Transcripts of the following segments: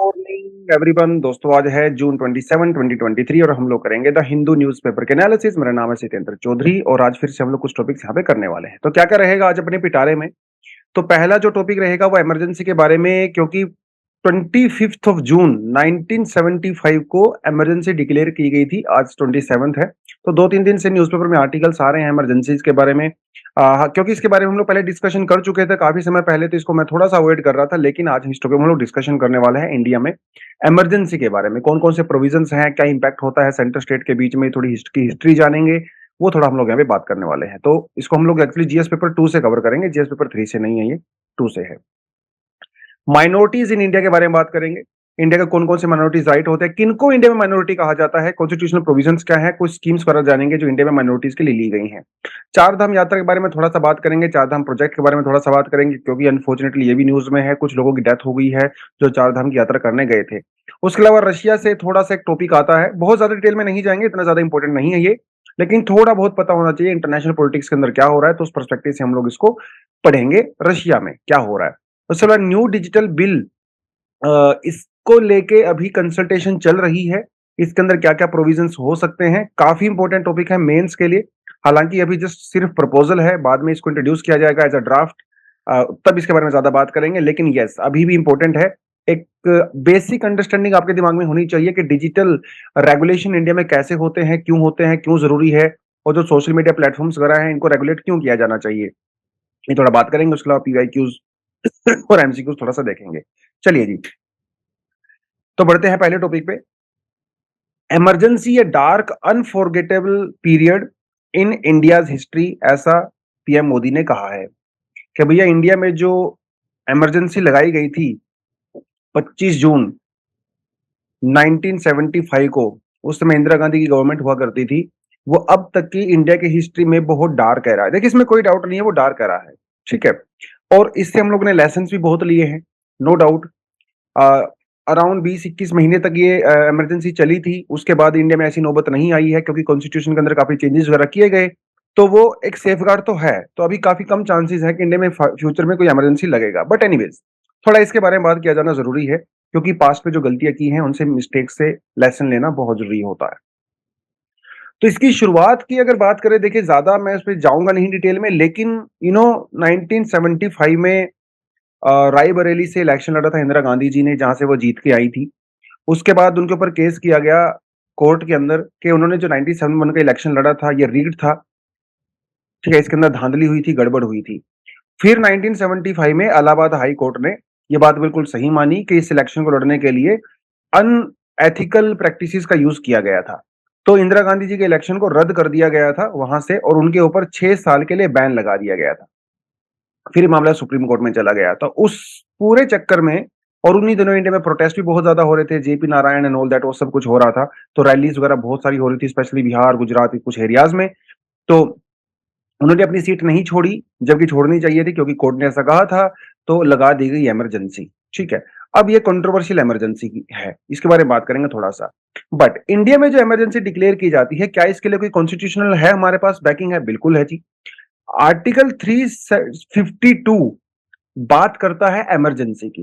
Morning everyone. दोस्तों, आज है जून 27 2023 और हम लोग करेंगे द हिंदू न्यूज़पेपर के एनालिसिस। मेरा नाम है सत्येंद्र चौधरी और आज फिर से हम लोग कुछ टॉपिक्स यहाँ पे करने वाले हैं। तो क्या क्या रहेगा आज अपने पिटारे में। तो पहला जो टॉपिक रहेगा वो इमरजेंसी के बारे में, क्योंकि 25 ऑफ जून 1975 को इमरजेंसी डिक्लेयर की गई थी। आज 27 है, तो 2-3 दिन से न्यूज़पेपर में आर्टिकल्स आ रहे हैं इमरजेंसीज के बारे में। क्योंकि इसके बारे में हम लोग पहले डिस्कशन कर चुके थे काफी समय पहले, तो इसको मैं थोड़ा सा अवॉइड कर रहा था। लेकिन आज इस टॉपिक में हम लोग डिस्कशन करने वाले हैं इंडिया में इमरजेंसी के बारे में, कौन कौन से प्रोविजंस हैं, क्या इंपैक्ट होता है सेंटर स्टेट के बीच में, थोड़ी हिस्ट्री जानेंगे। वो थोड़ा हम लोग यहाँ पे बात करने वाले हैं। तो इसको हम लोग एक्चुअली जीएस पेपर 2 से कवर करेंगे, जीएस पेपर 3 से नहीं है, ये 2 से है। माइनॉरिटीज इन इंडिया के बारे में बात करेंगे। इंडिया के कौन कौन से माइनॉरिटीज राइट होते हैं, किनको इंडिया में माइनॉरिटी कहा जाता है, कॉन्स्टिट्यूशनल प्रोविजंस क्या है, कुछ स्कीम्स वगैरह जानेंगे जो इंडिया में माइनॉरिटीज के लिए ली गई हैं। चार धाम यात्रा के बारे में थोड़ा सा बात करेंगे, चार धाम प्रोजेक्ट के बारे में थोड़ा सा बात करेंगे, क्योंकि अनफॉर्चुनेटली ये भी न्यूज में है, कुछ लोगों की डेथ हो गई है जो चार धाम की यात्रा करने गए थे। उसके अलावा रशिया से थोड़ा सा एक टॉपिक आता है, बहुत ज्यादा डिटेल में नहीं जाएंगे, इतना ज्यादा इंपॉर्टेंट नहीं है ये, लेकिन थोड़ा बहुत पता होना चाहिए इंटरनेशनल पॉलिटिक्स के अंदर क्या हो रहा है, तो उस पर्सपेक्टिव से हम लोग इसको पढ़ेंगे, रशिया में क्या हो रहा है। उसके बाद न्यू डिजिटल बिल, इसको लेके अभी कंसल्टेशन चल रही है। इसके अंदर क्या क्या प्रोविजंस हो सकते हैं, काफी इंपॉर्टेंट टॉपिक है मेंस के लिए। हालांकि अभी जस्ट सिर्फ प्रपोजल है, बाद में इसको इंट्रोड्यूस किया जाएगा एज अ ड्राफ्ट, तब इसके बारे में ज्यादा बात करेंगे। लेकिन यस, अभी भी इंपॉर्टेंट है। एक बेसिक अंडरस्टैंडिंग आपके दिमाग में होनी चाहिए कि डिजिटल रेगुलेशन इंडिया में कैसे होते हैं, क्यों जरूरी है, और जो सोशल मीडिया प्लेटफॉर्म्स वगैरह हैं इनको रेगुलेट क्यों किया जाना चाहिए, ये थोड़ा बात करेंगे। उसके अलावा पीवाईक्यूज और एमसीक्यूज थोड़ा सा देखेंगे। चलिए जी, तो बढ़ते हैं पहले टॉपिक पे। Emergency a dark unforgettable period in India's history, ऐसा पीएम मोदी ने कहा है कि भैया इंडिया में जो इमरजेंसी लगाई गई थी 25 जून 1975 को, उस समय इंदिरा गांधी की गवर्नमेंट हुआ करती थी, वो अब तक की इंडिया की हिस्ट्री में बहुत डार्क कह रहा है। देखिए, इसमें कोई डाउट नहीं है, वो डार्क कह रहा है, ठीक है। और इससे हम लोग ने लेसन भी बहुत लिए हैं, नो डाउट। अराउंड 20-21 महीने तक ये इमरजेंसी चली थी। उसके बाद इंडिया में ऐसी नौबत नहीं आई है, क्योंकि कॉन्स्टिट्यूशन के अंदर काफी चेंजेस वगैरह किए गए, तो वो एक सेफगार्ड तो है। तो अभी काफी कम चांसेस है कि इंडिया में फ्यूचर में कोई इमरजेंसी लगेगा। बट एनीवेज, थोड़ा इसके बारे में बात किया जाना जरूरी है, क्योंकि पास्ट में जो गलतियां की हैं उनसे मिस्टेक से लेसन लेना बहुत जरूरी होता है। तो इसकी शुरुआत की अगर बात करें, देखिए ज्यादा मैं उस पर जाऊंगा नहीं डिटेल में, लेकिन 1975 में रायबरेली से इलेक्शन लड़ा था इंदिरा गांधी जी ने, जहां से वो जीत के आई थी। उसके बाद उनके ऊपर केस किया गया कोर्ट के अंदर कि उन्होंने जो 97 का इलेक्शन लड़ा था ये रिग्ड था, ठीक है, इसके अंदर धांधली हुई थी, गड़बड़ हुई थी। फिर 1975 में इलाहाबाद हाई कोर्ट ने ये बात बिल्कुल सही मानी कि इस इलेक्शन को लड़ने के लिए अनएथिकल प्रैक्टिसेस का यूज किया गया था। तो इंदिरा गांधी जी के इलेक्शन को रद्द कर दिया गया था वहां से, और उनके ऊपर 6 साल के लिए बैन लगा दिया गया था। फिर मामला सुप्रीम कोर्ट में चला गया। तो उस पूरे चक्कर में, और उन्हीं दिनों इंडिया में प्रोटेस्ट भी बहुत ज्यादा हो रहे थे, JP Narayan and all that, वो सब कुछ हो रहा था। तो रैलीज वगैरह बहुत सारी हो रही थी, स्पेशली बिहार, गुजरात के कुछ एरियाज में। तो उन्होंने अपनी सीट नहीं छोड़ी, जबकि छोड़नी चाहिए थी, क्योंकि कोर्ट ने ऐसा कहा था। तो लगा दी गई इमरजेंसी, ठीक है। अब ये कंट्रोवर्शियल इमरजेंसी की है, इसके बारे में बात करेंगे थोड़ा सा। बट इंडिया में जो इमरजेंसी डिक्लेयर की जाती है, क्या इसके लिए कोई कॉन्स्टिट्यूशनल है हमारे पास बैकिंग है? बिल्कुल है जी। आर्टिकल 352 बात करता है इमरजेंसी की।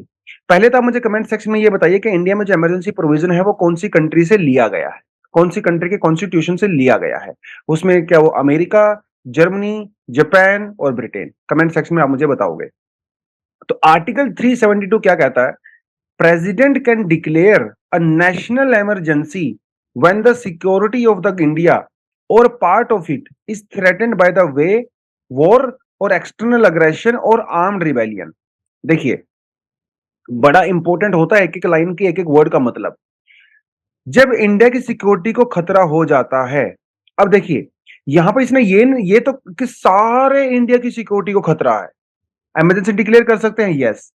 पहले तो आप मुझे कमेंट सेक्शन में ये बताइए कि इंडिया में जो इमरजेंसी प्रोविजन है वो कौन सी कंट्री से लिया गया है, कौन सी कंट्री के कॉन्स्टिट्यूशन से लिया गया है। उसमें क्या वो अमेरिका, जर्मनी, जापान और ब्रिटेन? कमेंट सेक्शन में आप मुझे बताओगे। तो आर्टिकल 372 क्या कहता है? President can declare a national emergency when the security of the India or part of it is threatened by the way war or external aggression or armed rebellion. देखिए, बड़ा इंपॉर्टेंट होता है एक एक लाइन की, एक एक वर्ड का मतलब। जब इंडिया की सिक्योरिटी को खतरा हो जाता है, अब देखिए यहां पर इसने ये तो कि सारे इंडिया की सिक्योरिटी को खतरा है, इमरजेंसी डिक्लेयर कर सकते हैं, यस।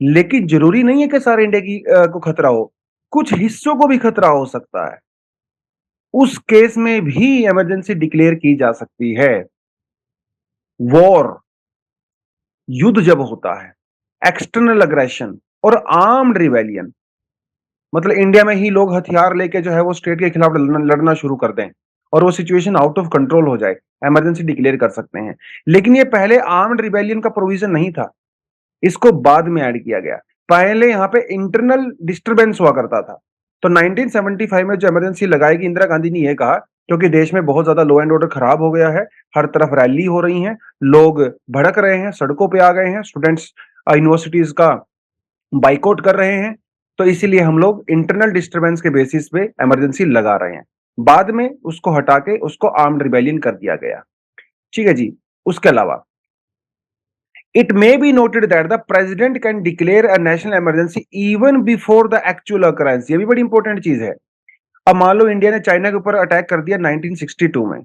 लेकिन जरूरी नहीं है कि सारे इंडिया की को खतरा हो, कुछ हिस्सों को भी खतरा हो सकता है। उस केस में भी इमरजेंसी डिक्लेयर की जा सकती है। वॉर, युद्ध जब होता है, external aggression or armed rebellion, मतलब इंडिया में ही लोग हथियार लेके जो है वो स्टेट के खिलाफ लड़ना शुरू कर दें और वो सिचुएशन आउट ऑफ कंट्रोल हो जाए, इमरजेंसी डिक्लेयर कर सकते हैं। लेकिन ये पहले आर्म्ड रिवेलियन का प्रोविजन नहीं था, इसको बाद में ऐड किया गया। पहले यहाँ पे इंटरनल डिस्टरबेंस हुआ करता था। तो 1975 में जो इमरजेंसी लगाई गई, इंदिरा गांधी ने यह कहा क्योंकि देश में बहुत ज्यादा लॉ एंड ऑर्डर खराब हो गया है, हर तरफ रैली हो रही हैं, लोग भड़क रहे हैं, सड़कों पे आ गए हैं, स्टूडेंट्स यूनिवर्सिटीज का बाइकआउट कर रहे हैं, तो इसीलिए हम लोग इंटरनल डिस्टरबेंस के बेसिस पे इमरजेंसी लगा रहे हैं। बाद में उसको हटा के उसको आर्म्ड रिबेलियन कर दिया गया। ठीक है जी। उसके अलावा it may be noted that the president can declare a national emergency even before the actual occurrence। ये भी बड़ी इंपॉर्टेंट चीज है। अब मान लो इंडिया ने चाइना के ऊपर अटैक कर दिया 1962 में,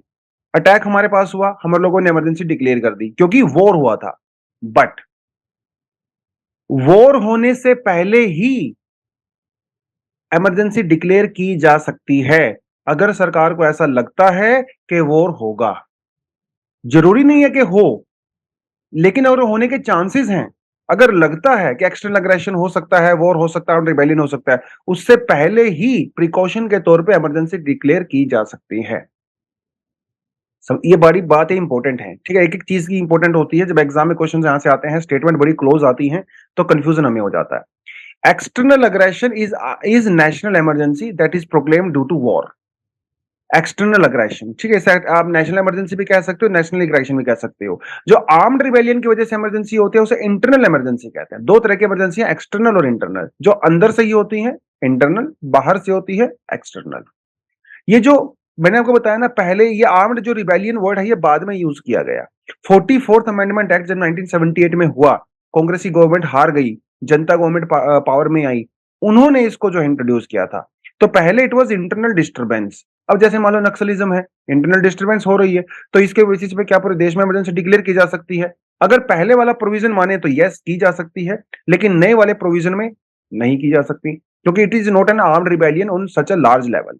अटैक हमारे पास हुआ, हम लोगों ने इमरजेंसी डिक्लेयर कर दी क्योंकि वॉर हुआ था। बट वॉर होने से पहले ही इमरजेंसी डिक्लेयर की जा सकती है अगर सरकार को ऐसा लगता है कि वॉर होगा। जरूरी नहीं है कि हो, लेकिन और होने के चांसेस हैं। अगर लगता है कि एक्सटर्नल अग्रेशन हो सकता है, वॉर हो सकता है और रिबेलियन हो सकता है, उससे पहले ही प्रिकॉशन के तौर पे इमरजेंसी डिक्लेयर की जा सकती है। सब ये बड़ी बात है, इंपॉर्टेंट है। ठीक है, एक एक चीज की इंपॉर्टेंट होती है। जब एग्जाम में क्वेश्चन यहां से आते हैं, स्टेटमेंट बड़ी क्लोज आती हैं, तो कंफ्यूजन हमें हो जाता है। External aggression is national emergency that is proclaimed due to war. External aggression, ठीक है, आप नेशनल इमरजेंसी भी कह सकते हो, नेशनल अग्रेशन भी कह सकते हो। जो आर्म्ड रिबेलियन की वजह से इमरजेंसी होती है उसे इंटरनल इमरजेंसी कहते हैं। दो तरह की इमरजेंसी, एक्सटर्नल और इंटरनल। जो अंदर से ही होती है इंटरनल, बाहर से होती है एक्सटर्नल। ये जो मैंने आपको बताया ना पहले, ये आर्म्ड जो रिबेलियन वर्ड है ये बाद में यूज किया गया। 44th अमेंडमेंट एक्ट जब 1978 में हुआ, कांग्रेस की गवर्नमेंट हार गई, जनता गवर्नमेंट पावर में आई, उन्होंने इसको जो इंट्रोड्यूस किया था। तो पहले इट वाज इंटरनल डिस्टरबेंस। अब जैसे मान लो नक्सलिज्म है, इंटरनल डिस्टरबेंस हो रही है, तो इसके बेसिस पे क्या पूरे देश में इमरजेंसी डिक्लेयर की जा सकती है? अगर पहले वाला प्रोविजन माने तो यस की जा सकती है, लेकिन नए वाले प्रोविजन में नहीं की जा सकती, क्योंकि it is not an armed rebellion on such a large level.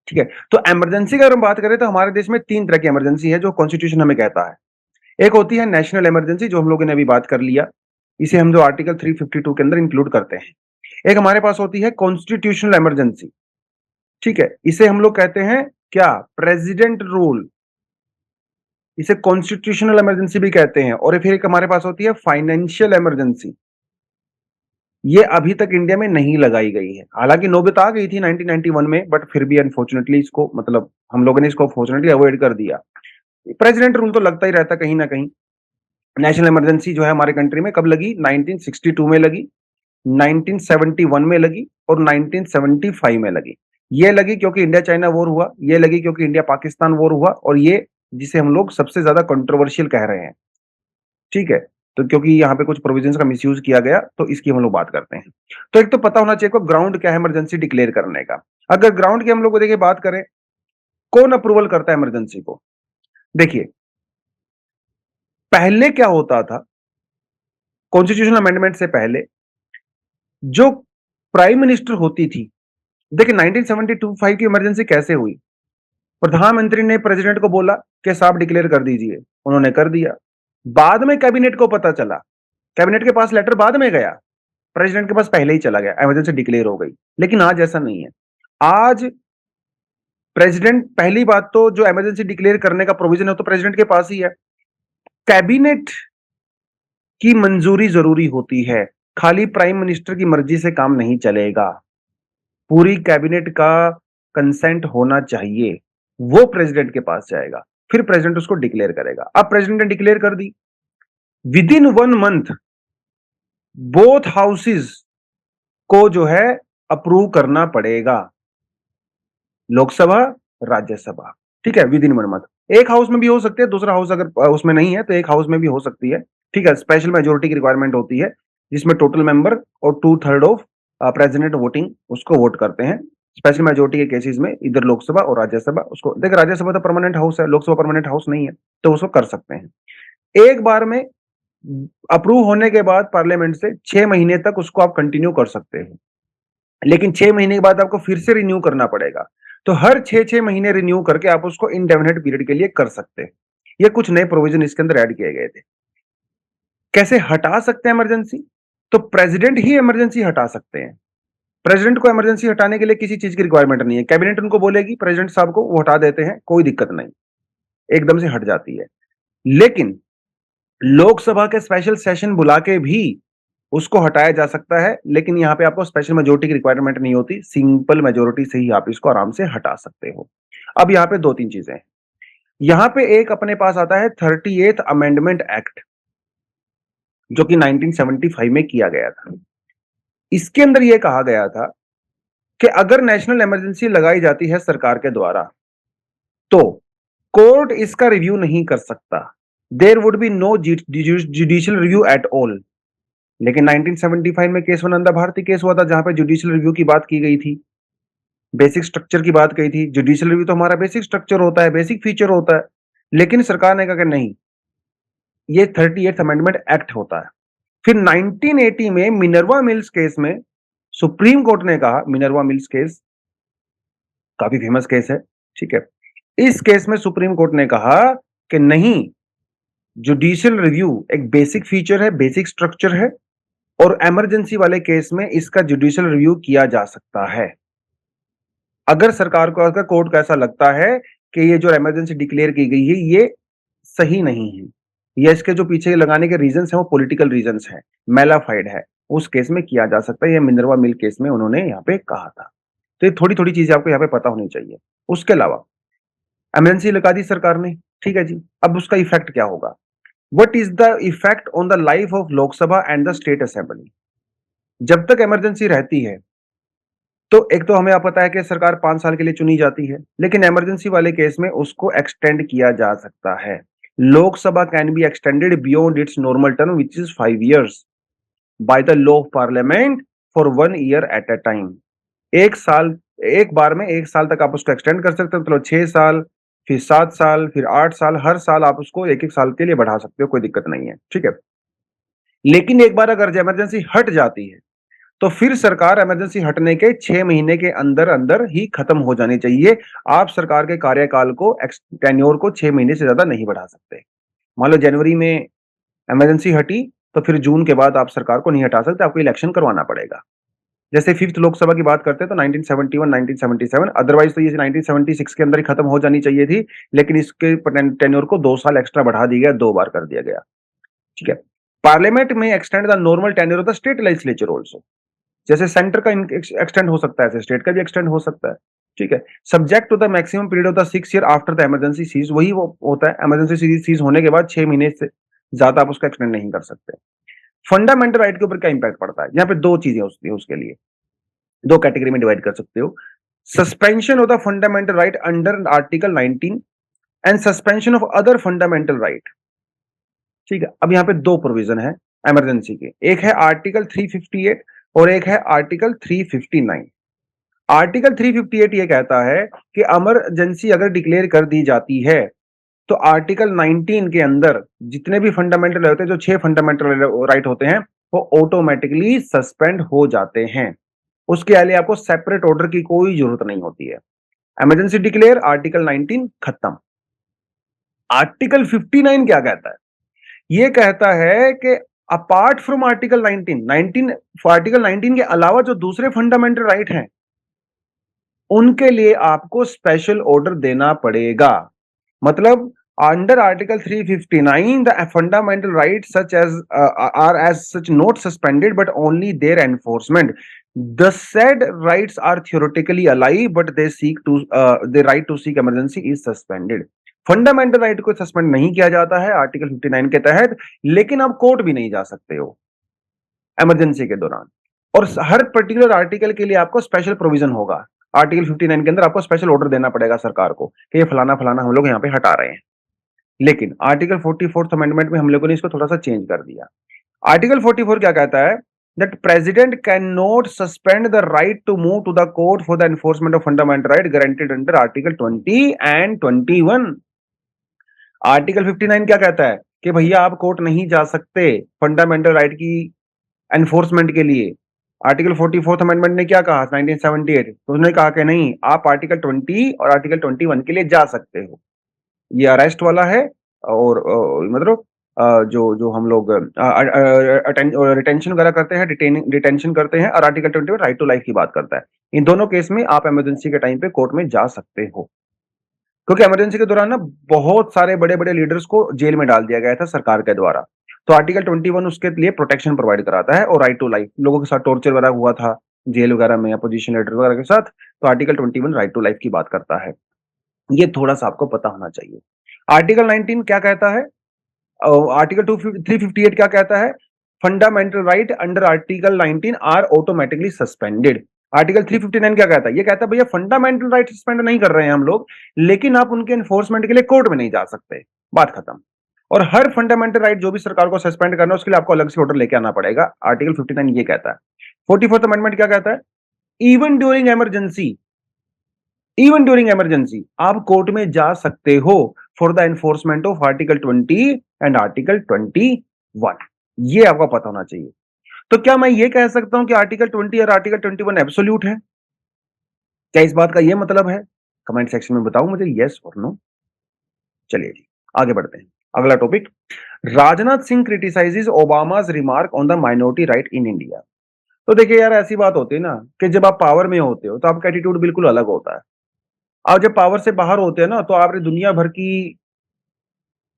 ठीक है, तो इमरजेंसी की अगर हम बात करें तो हमारे देश में तीन तरह की इमरजेंसी है जो कॉन्स्टिट्यूशन हमें कहता है। एक होती है नेशनल इमरजेंसी, जो हम लोगों ने अभी बात कर लिया, इसे हम जो आर्टिकल 352 के अंदर इंक्लूड करते हैं। एक हमारे पास होती है कॉन्स्टिट्यूशनल इमरजेंसी। ठीक है, इसे हम लोग कहते हैं क्या? President rule. इसे कॉन्स्टिट्यूशनल इमरजेंसी भी कहते हैं। और फिर एक हमारे पास होती है फाइनेंशियल इमरजेंसी। ये अभी तक इंडिया में नहीं लगाई गई है, हालांकि नौबत आ गई थी 1991 में, बट फिर भी अनफॉर्चुनेटली इसको, मतलब हम लोगों ने इसको फॉर्चुनेटली अवॉइड कर दिया। प्रेसिडेंट रूल तो लगता ही रहता कहीं ना कहीं। नेशनल इमरजेंसी जो है हमारे कंट्री में कब लगी? 1962 में लगी, 1971 में लगी और 1975 में लगी। ये लगी क्योंकि इंडिया चाइना वॉर हुआ, ये लगी क्योंकि इंडिया पाकिस्तान वॉर हुआ, और ये जिसे हम लोग सबसे ज्यादा कंट्रोवर्शियल कह रहे हैं। ठीक है, तो क्योंकि यहाँ पे कुछ प्रोविजंस का मिसयूज किया गया, तो इसकी हम लोग बात करते हैं। तो एक तो पता होना चाहिए को ग्राउंड क्या है इमरजेंसी डिक्लेयर करने का। अगर ग्राउंड की हम लोग देखिए बात करें, कौन अप्रूवल करता है इमरजेंसी को? देखिए, पहले क्या होता था, कॉन्स्टिट्यूशनल अमेंडमेंट से पहले जो प्राइम मिनिस्टर होती थी, देखिए 1972 की इमरजेंसी कैसे हुई? प्रधानमंत्री ने प्रेसिडेंट को बोला कि साहब डिक्लेयर कर दीजिए, उन्होंने कर दिया। बाद में कैबिनेट को पता चला, कैबिनेट के पास लेटर बाद में गया, प्रेसिडेंट के पास पहले ही चला गया, इमरजेंसी डिक्लेयर हो गई। लेकिन आज ऐसा नहीं है। आज प्रेसिडेंट, पहली बात तो जो इमरजेंसी डिक्लेयर करने का प्रोविजन है तो प्रेसिडेंट के पास ही है। कैबिनेट की मंजूरी जरूरी होती है, खाली प्राइम मिनिस्टर की मर्जी से काम नहीं चलेगा। पूरी कैबिनेट का कंसेंट होना चाहिए, वो प्रेसिडेंट के पास जाएगा, फिर प्रेसिडेंट उसको डिक्लेयर करेगा। अब प्रेसिडेंट ने डिक्लेयर कर दी, within 1 month both houses को जो है अप्रूव करना पड़ेगा, लोकसभा, राज्यसभा। ठीक है, विद इन 1 मंथ। एक हाउस में भी हो सकते हैं, दूसरा हाउस अगर उसमें नहीं है तो एक हाउस में भी हो सकती है। ठीक है, स्पेशल मेजोरिटी की रिक्वायरमेंट होती है, जिसमें टोटल मेंबर और 2/3 ऑफ प्रेसिडेंट वोटिंग उसको वोट करते हैं। स्पेशल मेजोरिटी के केसेस में इधर लोकसभा और राज्यसभा उसको देख, राज्यसभा तो परमानेंट हाउस है, लोकसभा परमानेंट हाउस नहीं है, तो उसको कर सकते हैं। एक बार में अप्रूव होने के बाद पार्लियामेंट से 6 महीने तक उसको आप कंटिन्यू कर सकते हैं, लेकिन 6 महीने के बाद आपको फिर से रिन्यू करना पड़ेगा। तो हर 6-6 महीने रिन्यू करके आप उसको इंडेफिनिट पीरियड के लिए कर सकते हैं। ये कुछ नए प्रोविजन इसके अंदर ऐड किए गए थे। कैसे हटा सकते हैं इमरजेंसी? तो प्रेसिडेंट ही इमरजेंसी हटा सकते हैं। प्रेसिडेंट को इमरजेंसी हटाने के लिए किसी चीज की रिक्वायरमेंट नहीं है, कैबिनेट उनको बोलेगी प्रेसिडेंट साहब को, वो हटा देते हैं, कोई दिक्कत नहीं, एकदम से हट जाती है। लेकिन लोकसभा के स्पेशल सेशन बुला के भी उसको हटाया जा सकता है, लेकिन यहाँ पे आपको स्पेशल मेजॉरिटी की रिक्वायरमेंट नहीं होती, सिंपल मेजॉरिटी से ही आप इसको आराम से हटा सकते हो। अब यहाँ पे 2-3 चीज़ें हैं। यहाँ पे एक अपने पास आता है 38th अमेंडमेंट एक्ट, जो कि 1975 में किया गया था। इसके अंदर ये कहा गया था कि अगर नेशनल इमरजेंसी लगाई जाती है सरकार के द्वारा, तो कोर्ट इसका रिव्यू नहीं कर सकता। There would be no judicial review at all. लेकिन 1975 में केशव नंदा भारती केस हुआ था, जहां पे जुडिशियल रिव्यू की बात की गई थी, बेसिक स्ट्रक्चर की बात कही थी। जुडिशियल रिव्यू तो हमारा बेसिक स्ट्रक्चर होता है, बेसिक फीचर होता है, लेकिन सरकार ने कहा कि नहीं, ये 38th अमेंडमेंट एक्ट होता है। फिर 1980 में मिनर्वा मिल्स केस में सुप्रीम कोर्ट ने कहा, मिनर्वा मिल्स केस काफी फेमस केस है, ठीक है। इस केस में सुप्रीम कोर्ट ने कहा कि नहीं, जुडिशियल रिव्यू एक बेसिक फीचर है, बेसिक स्ट्रक्चर है, और इमरजेंसी वाले केस में इसका जुडिशियल रिव्यू किया जा सकता है। अगर सरकार को, अगर कोर्ट को ऐसा लगता है कि ये जो इमरजेंसी डिक्लेयर की गई है ये सही नहीं है, या इसके जो पीछे लगाने के रीजंस हैं वो पॉलिटिकल रीजंस हैं, मेलाफाइड है, उस केस में किया जा सकता है। ये मिनर्वा मिल केस में उन्होंने यहाँ पे कहा था। तो ये थोड़ी-थोड़ी चीजें आपको यहाँ पे पता होनी चाहिए। उसके अलावा इमरजेंसी लगा दी सरकार ने, ठीक है जी। अब उसका इफेक्ट क्या होगा? What is the effect on the life of Lok Sabha and the state assembly? जब तक इमरजेंसी रहती है, तो एक तो हमें पता है कि सरकार 5 साल के लिए चुनी जाती है, लेकिन इमरजेंसी वाले केस में उसको एक्सटेंड किया जा सकता है। Lok Sabha can be extended beyond it's normal term which is 5 years by the law of parliament for 1 year at a time. एक साल, एक बार में 1 साल तक आप उसको एक्सटेंड कर सकते हो। मतलब 6 साल, फिर 7 साल, फिर 8 साल, हर साल आप उसको 1-1 साल के लिए बढ़ा सकते हो, कोई दिक्कत नहीं है, ठीक है। लेकिन एक बार अगर इमरजेंसी हट जाती है, तो फिर सरकार इमरजेंसी हटने के 6 महीने के अंदर-अंदर ही खत्म हो जानी चाहिए। आप सरकार के कार्यकाल को, टेन्योर को 6 महीने से ज़्यादा नहीं बढ़ा सकते। मान लो जनवरी में इमरजेंसी हटी, तो फिर जून के बाद आप सरकार को नहीं हटा सकते, आपको इलेक्शन करवाना पड़ेगा। जैसे 5th लोकसभा की बात करते हैं तो 1971, 1977, अदरवाइज़ तो ये 1976 के अंदर ही खत्म हो जानी चाहिए थी, लेकिन इसके टेन्योर को 2 साल एक्स्ट्रा बढ़ा दिया गया, 2 बार कर दिया गया, ठीक है। पार्लियामेंट में extend the normal tenure of the state legislature also. जैसे सेंटर का एक्सटेंड हो सकता है, ऐसे स्टेट का भी एक्सटेंड हो सकता है, ठीक है। Subject to the maximum period of the 6 year after the emergency cease, वही वो होता है, इमरजेंसी सीज होने के बाद 6 महीने से ज्यादा आप उसका एक्सटेंड नहीं कर सकते। फंडामेंटल राइट के ऊपर क्या इंपैक्ट पड़ता है? यहाँ पे 2 चीजें होती है उसके लिए, 2 कैटेगरी में डिवाइड कर सकते हो। Suspension of the fundamental right under article 19 and suspension of other fundamental right, ठीक है। अब यहाँ पे 2 प्रोविजन है इमरजेंसी के, एक है आर्टिकल 358 और एक है आर्टिकल 359। आर्टिकल 358 ये कहता है कि इमरजेंसी अगर डिक्लेयर कर दी जाती है, तो आर्टिकल 19 के अंदर जितने भी फंडामेंटल होते हैं, जो 6 फंडामेंटल राइट होते हैं, वो ऑटोमेटिकली सस्पेंड हो जाते हैं। उसके लिए आपको सेपरेट ऑर्डर की कोई जरूरत नहीं होती है। इमरजेंसी डिक्लेयर, आर्टिकल 19 खत्म। आर्टिकल 59 क्या कहता है? ये कहता है कि अपार्ट फ्रॉम आर्टिकल 19, आर्टिकल 19 के अलावा जो दूसरे फंडामेंटल राइट हैं, उनके लिए आपको स्पेशल ऑर्डर देना पड़ेगा। मतलब under article 359 the fundamental right such as are as such not suspended but only their enforcement. The said rights are theoretically alive but they seek to the right to seek emergency is suspended. Fundamental right को suspend नहीं किया जाता है article 59 के तहत, लेकिन आप court भी नहीं जा सकते हो इमरजेंसी के दौरान। और हर पर्टिकुलर आर्टिकल के लिए आपको स्पेशल प्रोविजन होगा। आर्टिकल 59 के अंदर आपको स्पेशल ऑर्डर देना पड़ेगा सरकार को कि ये फलाना फलाना हम लोग यहाँ पे हटा रहे हैं। लेकिन आर्टिकल 44th अमेंडमेंट में हम लोगों ने इसको थोड़ा सा चेंज कर दिया। आर्टिकल 44 क्या कहता है? That president can not suspend the right to move to the court for the enforcement of fundamental right guaranteed under article 20 and 21। Article 59 क्या कहता है कि भैया आप कोर्ट नहीं जा सकते फंडामेंटल राइट की एनफोर्समेंट के लिए। आर्टिकल 44th अमेंडमेंट ने क्या कहा 1978? तो उसने कहा कि नहीं, आप आर्टिकल 20 और आर्टिकल 21 के लिए जा सकते हो। ये अरेस्ट वाला है, और मतलब जो जो हम लोग रिटेंशन वगैरह करते हैं, डिटेंशन करते हैं, और आर्टिकल 21 राइट टू लाइफ की बात करता है। इन दोनों केस में आप इमरजेंसी के टाइम पे कोर्ट में जा सकते हो, क्योंकि इमरजेंसी के दौरान ना बहुत सारे बड़े बड़े लीडर्स को जेल में डाल दिया गया था सरकार के द्वारा। तो आर्टिकल 21 उसके लिए प्रोटेक्शन प्रोवाइड कराता है, और राइट टू लाइफ, लोगों के साथ टॉर्चर वगैरह हुआ था जेल वगैरह में, अपोजिशन लीडर वगैरह के साथ, तो आर्टिकल 21 राइट टू लाइफ की बात करता है। ये थोड़ा-सा आपको पता होना चाहिए। आर्टिकल 19 क्या कहता है? आर्टिकल 358 क्या कहता है? Fundamental right under article 19 are automatically suspended. Article 359 क्या कहता है? ये कहता है भैया फंडामेंटल राइट सस्पेंड नहीं कर रहे हैं हम लोग, लेकिन आप उनके एनफोर्समेंट के लिए कोर्ट में नहीं जा सकते। बात खत्म। और हर फंडामेंटल राइट जो भी सरकार को सस्पेंड करना है उसके लिए आपको अलग से ऑर्डर लेके आना पड़ेगा। आर्टिकल 59 ये कहता है। 44th अमेंडमेंट क्या कहता है? Even during emergency, even during emergency आप कोर्ट में जा सकते हो for the enforcement of article 20 and article 21। ये आपको पता होना चाहिए। तो क्या मैं ये कह सकता हूं कि आर्टिकल 20 और आर्टिकल 21 एब्सोल्यूट है? क्या इस बात का ये मतलब है? कमेंट सेक्शन में बताओ मुझे, यस और नो। चलिए जी, आगे बढ़ते हैं। अगला topic, Rajnath Singh criticises Obama's remark on the minority right in India. तो देखिए यार, ऐसी बात होती है ना कि जब आप पावर में होते हो तो आपका एटीट्यूड बिल्कुल अलग होता है। आप जब पावर से बाहर होते हैं ना, तो आपने दुनिया भर की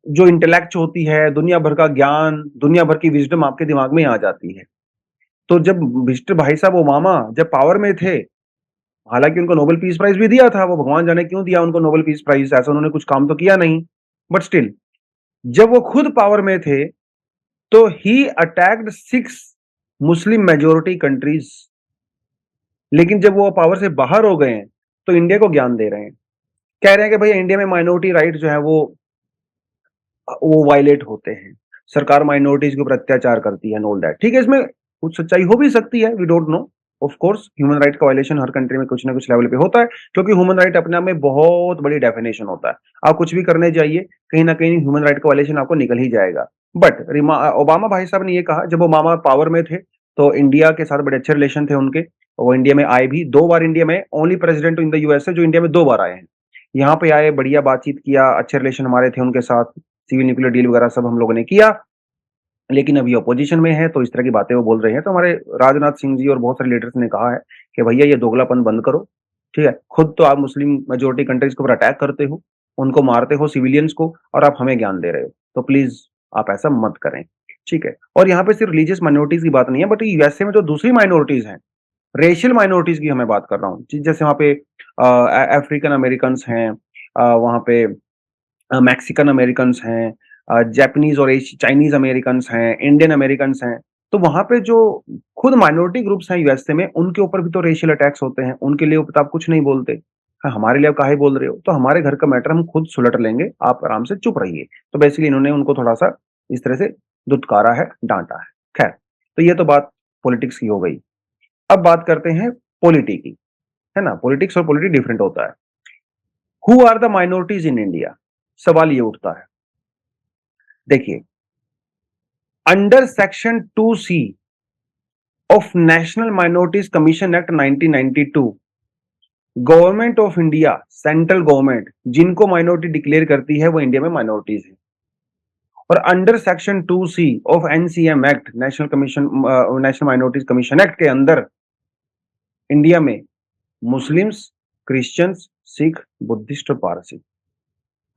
जो इंटेलेक्ट होती है, दुनिया भर का ज्ञान, दुनिया भर की विज़डम आपके दिमाग में आ जाती है। तो जब मिस्टर भाई साहब ओबामा जब पावर में थे, हालाँकि उनको नोबेल पीस प्राइज़ भी दिया था, वो भगवान जाने क्यों दिया उनको नोबेल पीस प्राइज़, ऐसा उन्होंने कुछ काम तो किया नहीं। बट स्टिल, जब वो खुद पावर में थे, तो ही अटैक्ड 6 मुस्लिम मेजॉरिटी कंट्रीज़। लेकिन जब वो पावर से बाहर हो गए हैं, तो इंडिया को ज्ञान दे रहे हैं। कह रहे हैं कि भैया इंडिया में माइनॉरिटी राइट जो है वो वायलेट होते हैं। सरकार माइनॉरिटीज़ के ऊपर अत्याचार करती है एंड ऑल दैट। ठीक है, इसमें कुछ सच्चाई हो भी सकती है, we don't know. Of course human right का वायलेशन हर कंट्री में कुछ ना कुछ लेवल पे होता है, क्योंकि ह्यूमन राइट अपने आप में बहुत बड़ी डेफिनेशन होता है। आप कुछ भी करने जाइए, कहीं न कहीं ह्यूमन राइट का वायलेशन आपको निकल ही जाएगा। बट ओबामा भाई साहब ने ये कहा, जब ओबामा पावर में थे, तो इंडिया के साथ बड़े अच्छे रिलेशन थे उनके। वो इंडिया में आए भी 2 बार, इंडिया में only president in the USA जो इंडिया में 2 बार आए हैं। यहाँ पे आए, बढ़िया बातचीत किया, अच्छे रिलेशन हमारे थे उनके साथ। सिविल न्यूक्लियर डील वगैरह सब हम लोगों ने किया, लेकिन अभी अपोजिशन में है, तो इस तरह की बातें वो बोल रहे हैं। तो हमारे राजनाथ सिंह जी और बहुत सारे लीडर्स ने कहा है कि भैया ये दोगलापन बंद करो, ठीक है? खुद तो आप मुस्लिम मेजॉरिटी कंट्रीज़ के ऊपर अटैक करते हो, उनको मारते हो सिविलियंस को, और आप हमें ज्ञान दे रहे हो। तो प्लीज़ आप ऐसा मत करें, ठीक है? और यहाँ पे सिर्फ रिलीजियस माइनॉरिटीज़ की बात नहीं है, बट यूएसए में जो दूसरी माइनॉरिटीज़ हैं, रेशियल माइनॉरिटीज़ की हमें बात कर रहा हूँ। जैसे वहाँ पे अफ्रीकन अमेरिकन्स हैं, वहाँ पे मैक्सिकन अमेरिकन्स हैं, जापानीज़ और चाइनीज़ अमेरिकन्स हैं, इंडियन अमेरिकन्स हैं। तो वहाँ पे जो खुद माइनॉरिटी ग्रुप्स हैं यूएसए में, उनके ऊपर भी तो रेशियल अटैक्स होते हैं। उनके लिए तो आप कुछ नहीं बोलते। हाँ, हमारे लिए आप काहे बोल रहे हो? तो हमारे घर का मैटर हम खुद सुलट लेंगे, आप आराम से चुप रहिए। तो बेसिकली इन्होंने उनको थोड़ा-सा इस तरह से धुतकारा है, डाँटा है। खैर, तो ये तो बात पॉलिटिक्स की हो गई। अब बात करते हैं पॉलिटी की, है ना? पॉलिटिक्स और पॉलिटी डिफरेंट होता है। Who are the minorities in India? सवाल ये उठता है। देखिए, under section 2C of National Minorities Commission Act 1992, government of India, central government जिनको माइनॉरिटी डिक्लेयर करती है वो इंडिया में माइनॉरिटीज है। और under section 2C of NCM Act, National Minorities Commission Act के अंदर इंडिया में मुस्लिम्स, क्रिश्चियंस, सिख, बुद्धिस्ट और पारसी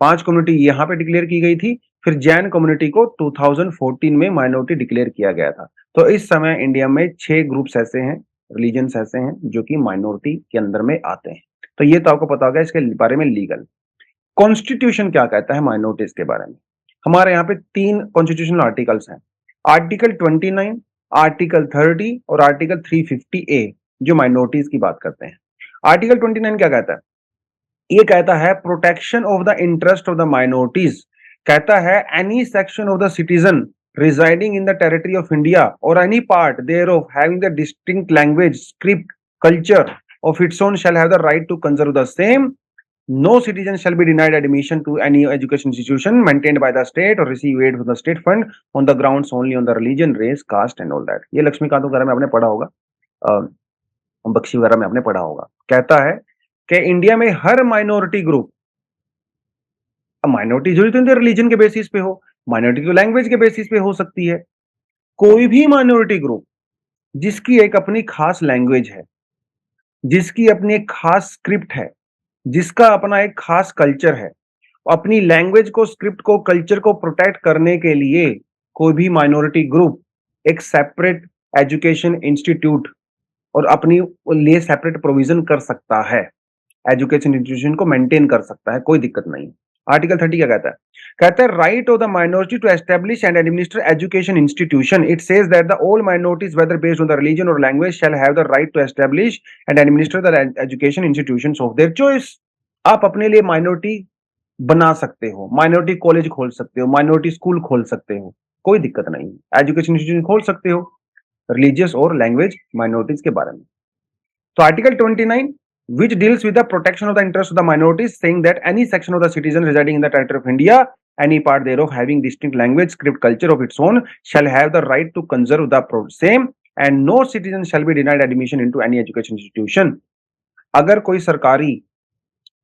5 कम्युनिटी यहाँ पे डिक्लेयर की गई थी। फिर जैन कम्युनिटी को 2014 में माइनॉरिटी डिक्लेयर किया गया था। तो इस समय इंडिया में 6 ग्रुप्स ऐसे हैं, रिलीजन्स ऐसे हैं जो कि माइनॉरिटी के अंदर में आते हैं। तो ये तो आपको पता होगा इसके बारे में लीगल। कॉन्स्टिट्यूशन क्या कहता है माइनॉरिटीज के बारे में? हमारे यहाँ पे 3 कॉन्स्टिट्यूशनल आर्टिकल्स हैं। आर्टिकल 29, आर्टिकल 30 और आर्टिकल 350A जो माइनॉरिटीज की बात करते हैं। आर्टिकल 29 क्या कहता है? ये कहता है protection of the interest of the minorities. कहता है any section of the citizen residing in the territory of India or any part thereof having the distinct language, script, culture of its own shall have the right to conserve the same. No citizen shall be denied admission to any education institution maintained by the state or receive aid from the state fund on the grounds only on the religion, race, caste and all that. ये लक्ष्मीकांत वगैरह में आपने पढ़ा होगा, बख्शी वगैरह में आपने पढ़ा होगा। कहता है कि इंडिया में हर माइनॉरिटी ग्रुप, अब माइनॉरिटी जरूरी तो नहीं रिलीजन के बेसिस पे हो, माइनॉरिटी तो लैंग्वेज के बेसिस पे हो सकती है। कोई भी माइनॉरिटी ग्रुप जिसकी एक अपनी खास लैंग्वेज है, जिसकी अपनी एक खास स्क्रिप्ट है, जिसका अपना एक खास कल्चर है, अपनी लैंग्वेज को, स्क्रिप्ट को, कल्चर को प्रोटेक्ट करने के लिए कोई भी माइनॉरिटी ग्रुप एक सेपरेट एजुकेशन इंस्टीट्यूट और अपनी लिए सेपरेट प्रोविजन कर सकता है, एजुकेशन इंस्टीट्यूशन को मेंटेन कर सकता है, कोई दिक्कत नहीं। आर्टिकल 30 क्या कहता है? कहता है right of the minority to establish and administer education institution. It says that the all minorities whether based on the religion or language shall have the right to establish and administer the education institutions of their choice. आप अपने लिए minority बना सकते हो, minority college खोल सकते हो, minority school खोल सकते हो, कोई दिक्कत नहीं। एजुकेशन इंस्टीट्यूशन खोल सकते हो रिलीजियस और लैंग्वेज माइनॉरिटीज के बारे में। तो article 29 which deals with the protection of the interests of the minorities, saying that any section of the citizen residing in the territory of India, any part thereof having distinct language, script, culture of its own, shall have the right to conserve the same, and no citizen shall be denied admission into any education institution. अगर कोई सरकारी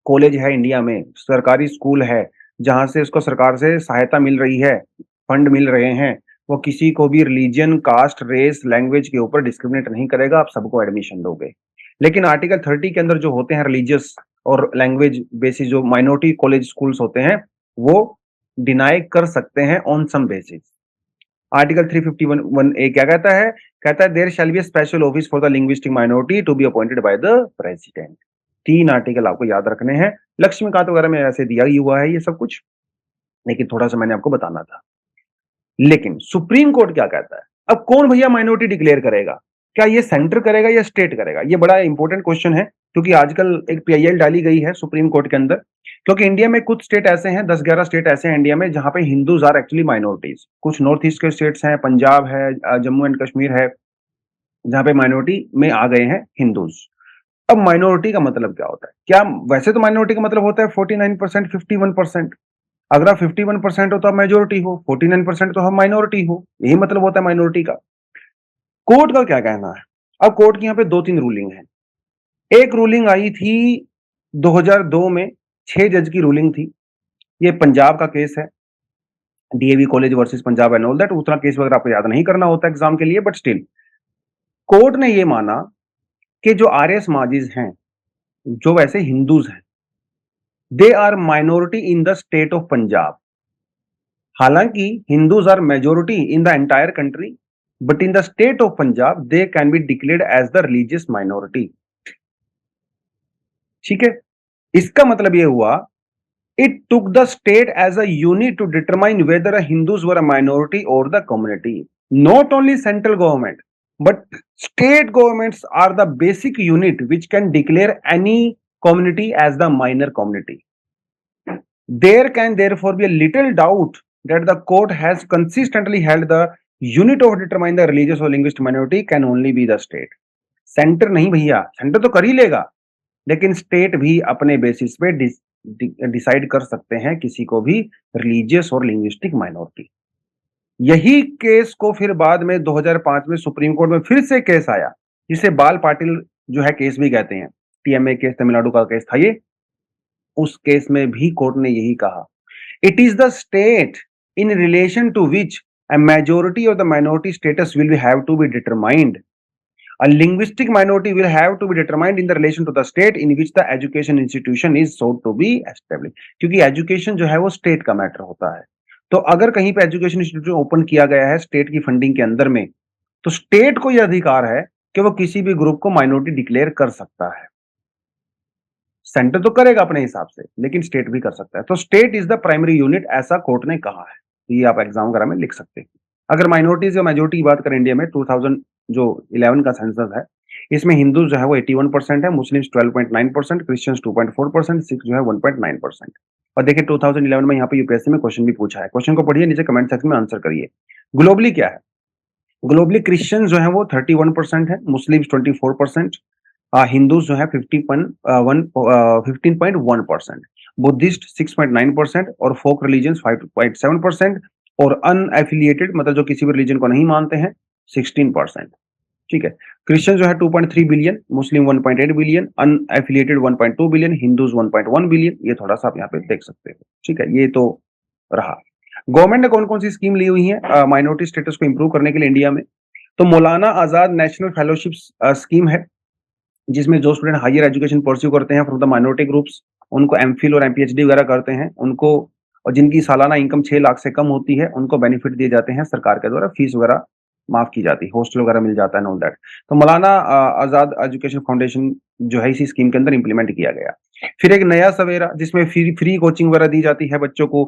college है India में, सरकारी school है, जहां से उसको सरकार से सहायता मिल रही है, फंड मिल रहे हैं, वो किसी को भी रिलीजन, कास्ट, रेस, लैंग्वेज के ऊपर डिस्क्रिमिनेट नहीं करेगा, आप सबको एडमिशन दोगे। लेकिन आर्टिकल 30 के अंदर जो होते हैं रिलीजियस और लैंग्वेज बेसिस, जो माइनॉरिटी कॉलेज स्कूल्स होते हैं, वो डिनाई कर सकते हैं on some basis. Article 351(1)(a) क्या कहता है? कहता है there shall be a special office for the linguistic minority to be appointed by the president. 3 article आपको याद रखने हैं। लक्ष्मीकांत वगैरह में ऐसे दिया ही हुआ है ये सब कुछ, लेकिन थोड़ा सा मैंने आपको बताना था। लेकिन सुप्रीम कोर्ट क्या कहता है? अब कौन भैया माइनॉरिटी डिक्लेयर करेगा? क्या ये सेंटर करेगा या स्टेट करेगा? ये बड़ा इंपॉर्टेंट क्वेश्चन है, क्योंकि आजकल एक पीआईएल डाली गई है सुप्रीम कोर्ट के अंदर, क्योंकि इंडिया में कुछ स्टेट ऐसे हैं, 10-11 स्टेट ऐसे हैं इंडिया में जहां पे हिंदूज आर एक्चुअली माइनॉरिटीज। कुछ नॉर्थ ईस्ट के स्टेट्स हैं, पंजाब है, जम्मू एंड कश्मीर है, जहां पे माइनॉरिटी में आ गए हैं हिंदूज। अब माइनॉरिटी का मतलब क्या होता है? क्या वैसे तो माइनॉरिटी का मतलब होता है 49%, 51%। अगर आप 51% हो तो आप मेजोरिटी हो, 49% तो हम माइनॉरिटी हो, यही मतलब होता है माइनॉरिटी का। कोर्ट का क्या कहना है? अब कोर्ट की यहाँ पे 2-3 रूलिंग है। एक रूलिंग आई थी 2002 में, 6 जज की रूलिंग थी। ये पंजाब का केस है, DAV college versus Punjab and all that. उतना केस वगैरह आपको याद नहीं करना होता एग्जाम के लिए, बट स्टिल कोर्ट ने ये माना कि जो आर्य समाजीज हैं, जो वैसे हिंदूज हैं, they are minority in the state of Punjab. हालांकि Hindus are majority in the entire country, but in the state of Punjab they can be declared as the religious minority. ठीक है, इसका मतलब ये हुआ, it took the state as a unit to determine whether a Hindus were a minority or the community. Not only central government, but state governments are the basic unit which can declare any community as the minor community. There can therefore be a little doubt that the court has consistently held the unit of determine the religious or linguistic minority can only be the state. Centre नहीं भैया, centre तो कर ही लेगा, लेकिन state भी अपने basis पे decide कर सकते हैं किसी को भी रिलीजियस और लिंग्विस्टिक माइनॉरिटी। यही केस को फिर बाद में 2005 में सुप्रीम कोर्ट में फिर से केस आया, जिसे बाल पाटिल जो है केस भी कहते हैं, टीएमए केस, तमिलनाडु का केस था ये। उस केस में भी कोर्ट ने यही कहा, it is the state in relation to which a majority of the minority status will have to be determined. A linguistic minority will have to be determined in the relation to the state in which the education institution is sought to be established. क्योंकि education जो है वो state का matter होता है। तो अगर कहीं पे एजुकेशन इंस्टीट्यूशन ओपन किया गया है स्टेट की फंडिंग के अंदर में, तो स्टेट को यह अधिकार है कि वो किसी भी ग्रुप को माइनॉरिटी डिक्लेयर कर सकता है। सेंटर तो करेगा अपने हिसाब से, लेकिन स्टेट भी कर सकता है। तो state is the primary unit, ऐसा कोर्ट ने कहा है। ये आप एग्जाम वगैरह में लिख सकते हैं। अगर माइनॉरिटीज या मेजोरिटी की बात करें इंडिया में, 2011 का सेंसस है, इसमें हिंदू जो है वो 81% है, मुस्लिम्स 12.9%, क्रिश्चियंस 2.4%, सिख जो है 1.9%। और देखिए 2011 में यहाँ पे यूपीएससी में क्वेश्चन भी पूछा है। क्वेश्चन को पढ़िए, नीचे कमेंट सेक्शन में आंसर करिए। ग्लोबली क्या है? ग्लोबली क्रिश्चियन जो है वो 31% है, मुस्लिम्स 24%, हिंदूज जो है 15.1%, बुद्धिस्ट 6.9% और फोक रिलीजन्स 5.7% और अनएफिलिएटेड मतलब जो किसी भी रिलीजन को नहीं मानते हैं 16%। ठीक है, क्रिश्चियन जो है 2.3 बिलियन, मुस्लिम 1.8 बिलियन, अनएफिलिएटेड 1.2 बिलियन, हिंदूज 1.1 बिलियन। ये थोड़ा सा आप यहाँ पे देख सकते हो। ठीक है, ये तो रहा। गवर्नमेंट ने कौन कौन सी स्कीम ली हुई है माइनॉरिटी स्टेटस को इंप्रूव करने के लिए इंडिया में? तो Maulana Azad national fellowship scheme है, जिसमें जो स्टूडेंट हायर एजुकेशन परस्यू करते हैं फ्रॉम द माइनॉरिटी ग्रुप्स, उनको एमफिल और एमपीएचडी वगैरह करते हैं, उनको और जिनकी सालाना इनकम 6 लाख से कम होती है, उनको बेनिफिट दिए जाते हैं सरकार के द्वारा, फीस वगैरह माफ की जाती है, हॉस्टल वगैरह मिल जाता है एंड ऑल दैट। तो मौलाना आजाद एजुकेशन फाउंडेशन जो है इसी स्कीम के अंदर इम्प्लीमेंट किया गया। फिर एक नया सवेरा जिसमें फ्री फ्री कोचिंग वगैरह दी जाती है बच्चों को,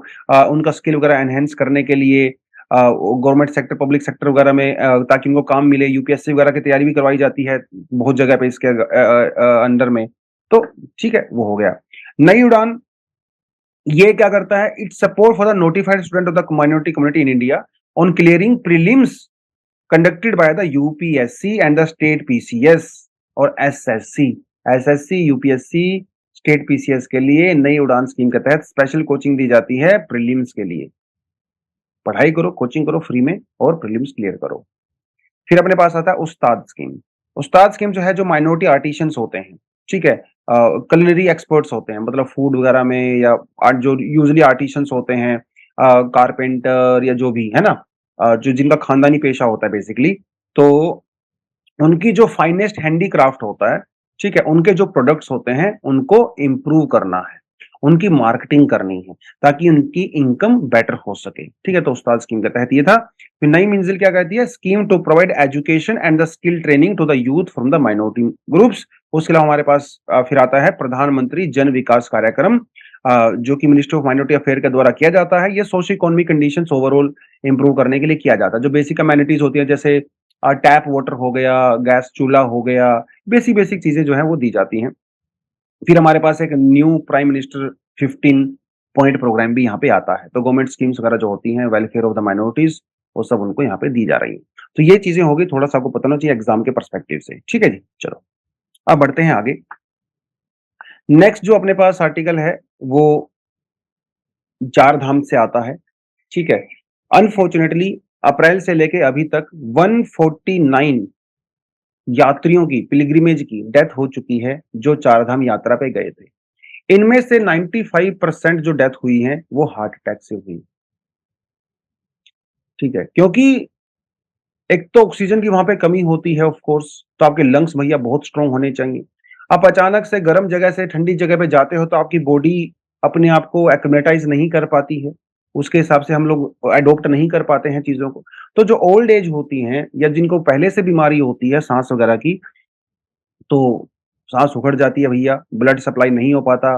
उनका स्किल वगैरह एनहांस करने के लिए, गवर्नमेंट सेक्टर, पब्लिक सेक्टर वगैरह में, ताकि उनको काम मिले। यूपीएससी वगैरह की तैयारी भी करवाई जाती है बहुत जगह पे इसके अंडर में। तो ठीक है, वो हो गया। नई उड़ान ये क्या करता है? It support for the notified student of the minority community in India on clearing prelims conducted by the UPSC and the state PCS or SSC. SSC, UPSC, state PCS के लिए नई उड़ान स्कीम के तहत स्पेशल कोचिंग दी जाती है prelims के लिए। पढ़ाई करो, कोचिंग करो फ्री में और प्रीलिम्स क्लियर करो। फिर अपने पास आता है उस्ताद स्कीम। उस्ताद स्कीम जो है, जो माइनॉरिटी आर्टिशंस होते हैं, ठीक है, कुलिनरी एक्सपर्ट्स होते हैं, मतलब फूड वगैरह में, या जो यूजुअली आर्टिशंस होते हैं, कारपेंटर या जो भी है ना, जो जिनका खानदानी पेशा होता है बेसिकली, तो उनकी जो फाइनेस्ट हैंडीक्राफ्ट होता है, ठीक है, उनके जो प्रोडक्ट्स होते हैं उनको इम्प्रूव करना है, उनकी मार्केटिंग करनी है, ताकि उनकी इनकम बेटर हो सके। ठीक है, तो उस्ताद स्कीम के तहत ये था। फिर नई मंजिल क्या कहती है? Scheme to provide education and the skill training to the youth from the minority groups. उसके अलावा हमारे पास फिर आता है प्रधानमंत्री जन विकास कार्यक्रम, जो कि मिनिस्ट्री ऑफ माइनॉरिटी अफेयर के द्वारा किया जाता है। ये socio economic conditions overall improve करने के लिए किया जाता है। जो बेसिक अमेनिटीज होती है, जैसे टैप वाटर हो गया, गैस चूल्हा हो गया, बेसिक बेसिक चीजें जो है वो दी जाती हैं। फिर हमारे पास एक new prime minister 15 point program भी यहाँ पे आता है। तो गवर्नमेंट स्कीम्स वगैरह जो होती हैं वेलफेयर ऑफ द माइनॉरिटीज, वो सब उनको यहाँ पे दी जा रही है। तो ये चीजें होगी, थोड़ा सा आपको पता होना चाहिए एग्जाम के परस्पेक्टिव से। ठीक है जी, चलो अब बढ़ते हैं आगे। नेक्स्ट जो अपने पास आर्टिकल है वो चार धाम से आता है। ठीक है, अनफॉर्चुनेटली अप्रैल से लेके अभी तक 149 यात्रियों की, पिलग्रिमेज की डेथ हो चुकी है जो चार धाम यात्रा पे गए थे। इनमें से 95% जो डेथ हुई है वो हार्ट अटैक से हुई। ठीक है, क्योंकि एक तो ऑक्सीजन की वहां पे कमी होती है ऑफ कोर्स, तो आपके लंग्स भैया बहुत स्ट्रांग होने चाहिए। आप अचानक से गर्म जगह से ठंडी जगह पे जाते हो तो आपकी बॉडी अपने आप को एक्लिमेटाइज नहीं कर पाती है, उसके हिसाब से हम लोग अडॉप्ट नहीं कर पाते हैं चीजों को। तो जो ओल्ड एज होती हैं या जिनको पहले से बीमारी होती है सांस वगैरह की, तो सांस उखड़ जाती है भैया, ब्लड सप्लाई नहीं हो पाता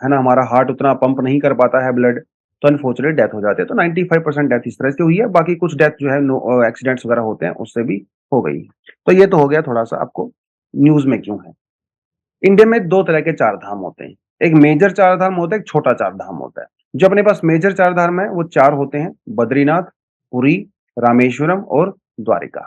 है ना, हमारा हार्ट उतना पंप नहीं कर पाता है ब्लड, तो अनफॉर्चुनेट डेथ हो जाती है। तो 95% डेथ इस तरह से हुई है, बाकी कुछ डेथ जो है एक्सीडेंट्स वगैरह होते हैं उससे भी हो गई। तो ये तो हो गया थोड़ा सा आपको न्यूज में क्यों है। इंडिया में दो तरह के चार धाम होते हैं, एक मेजर चार धाम होता है, एक छोटा चार धाम होता है। जो अपने पास मेजर चार धाम है वो चार होते हैं, बद्रीनाथ, पुरी, रामेश्वरम और द्वारिका।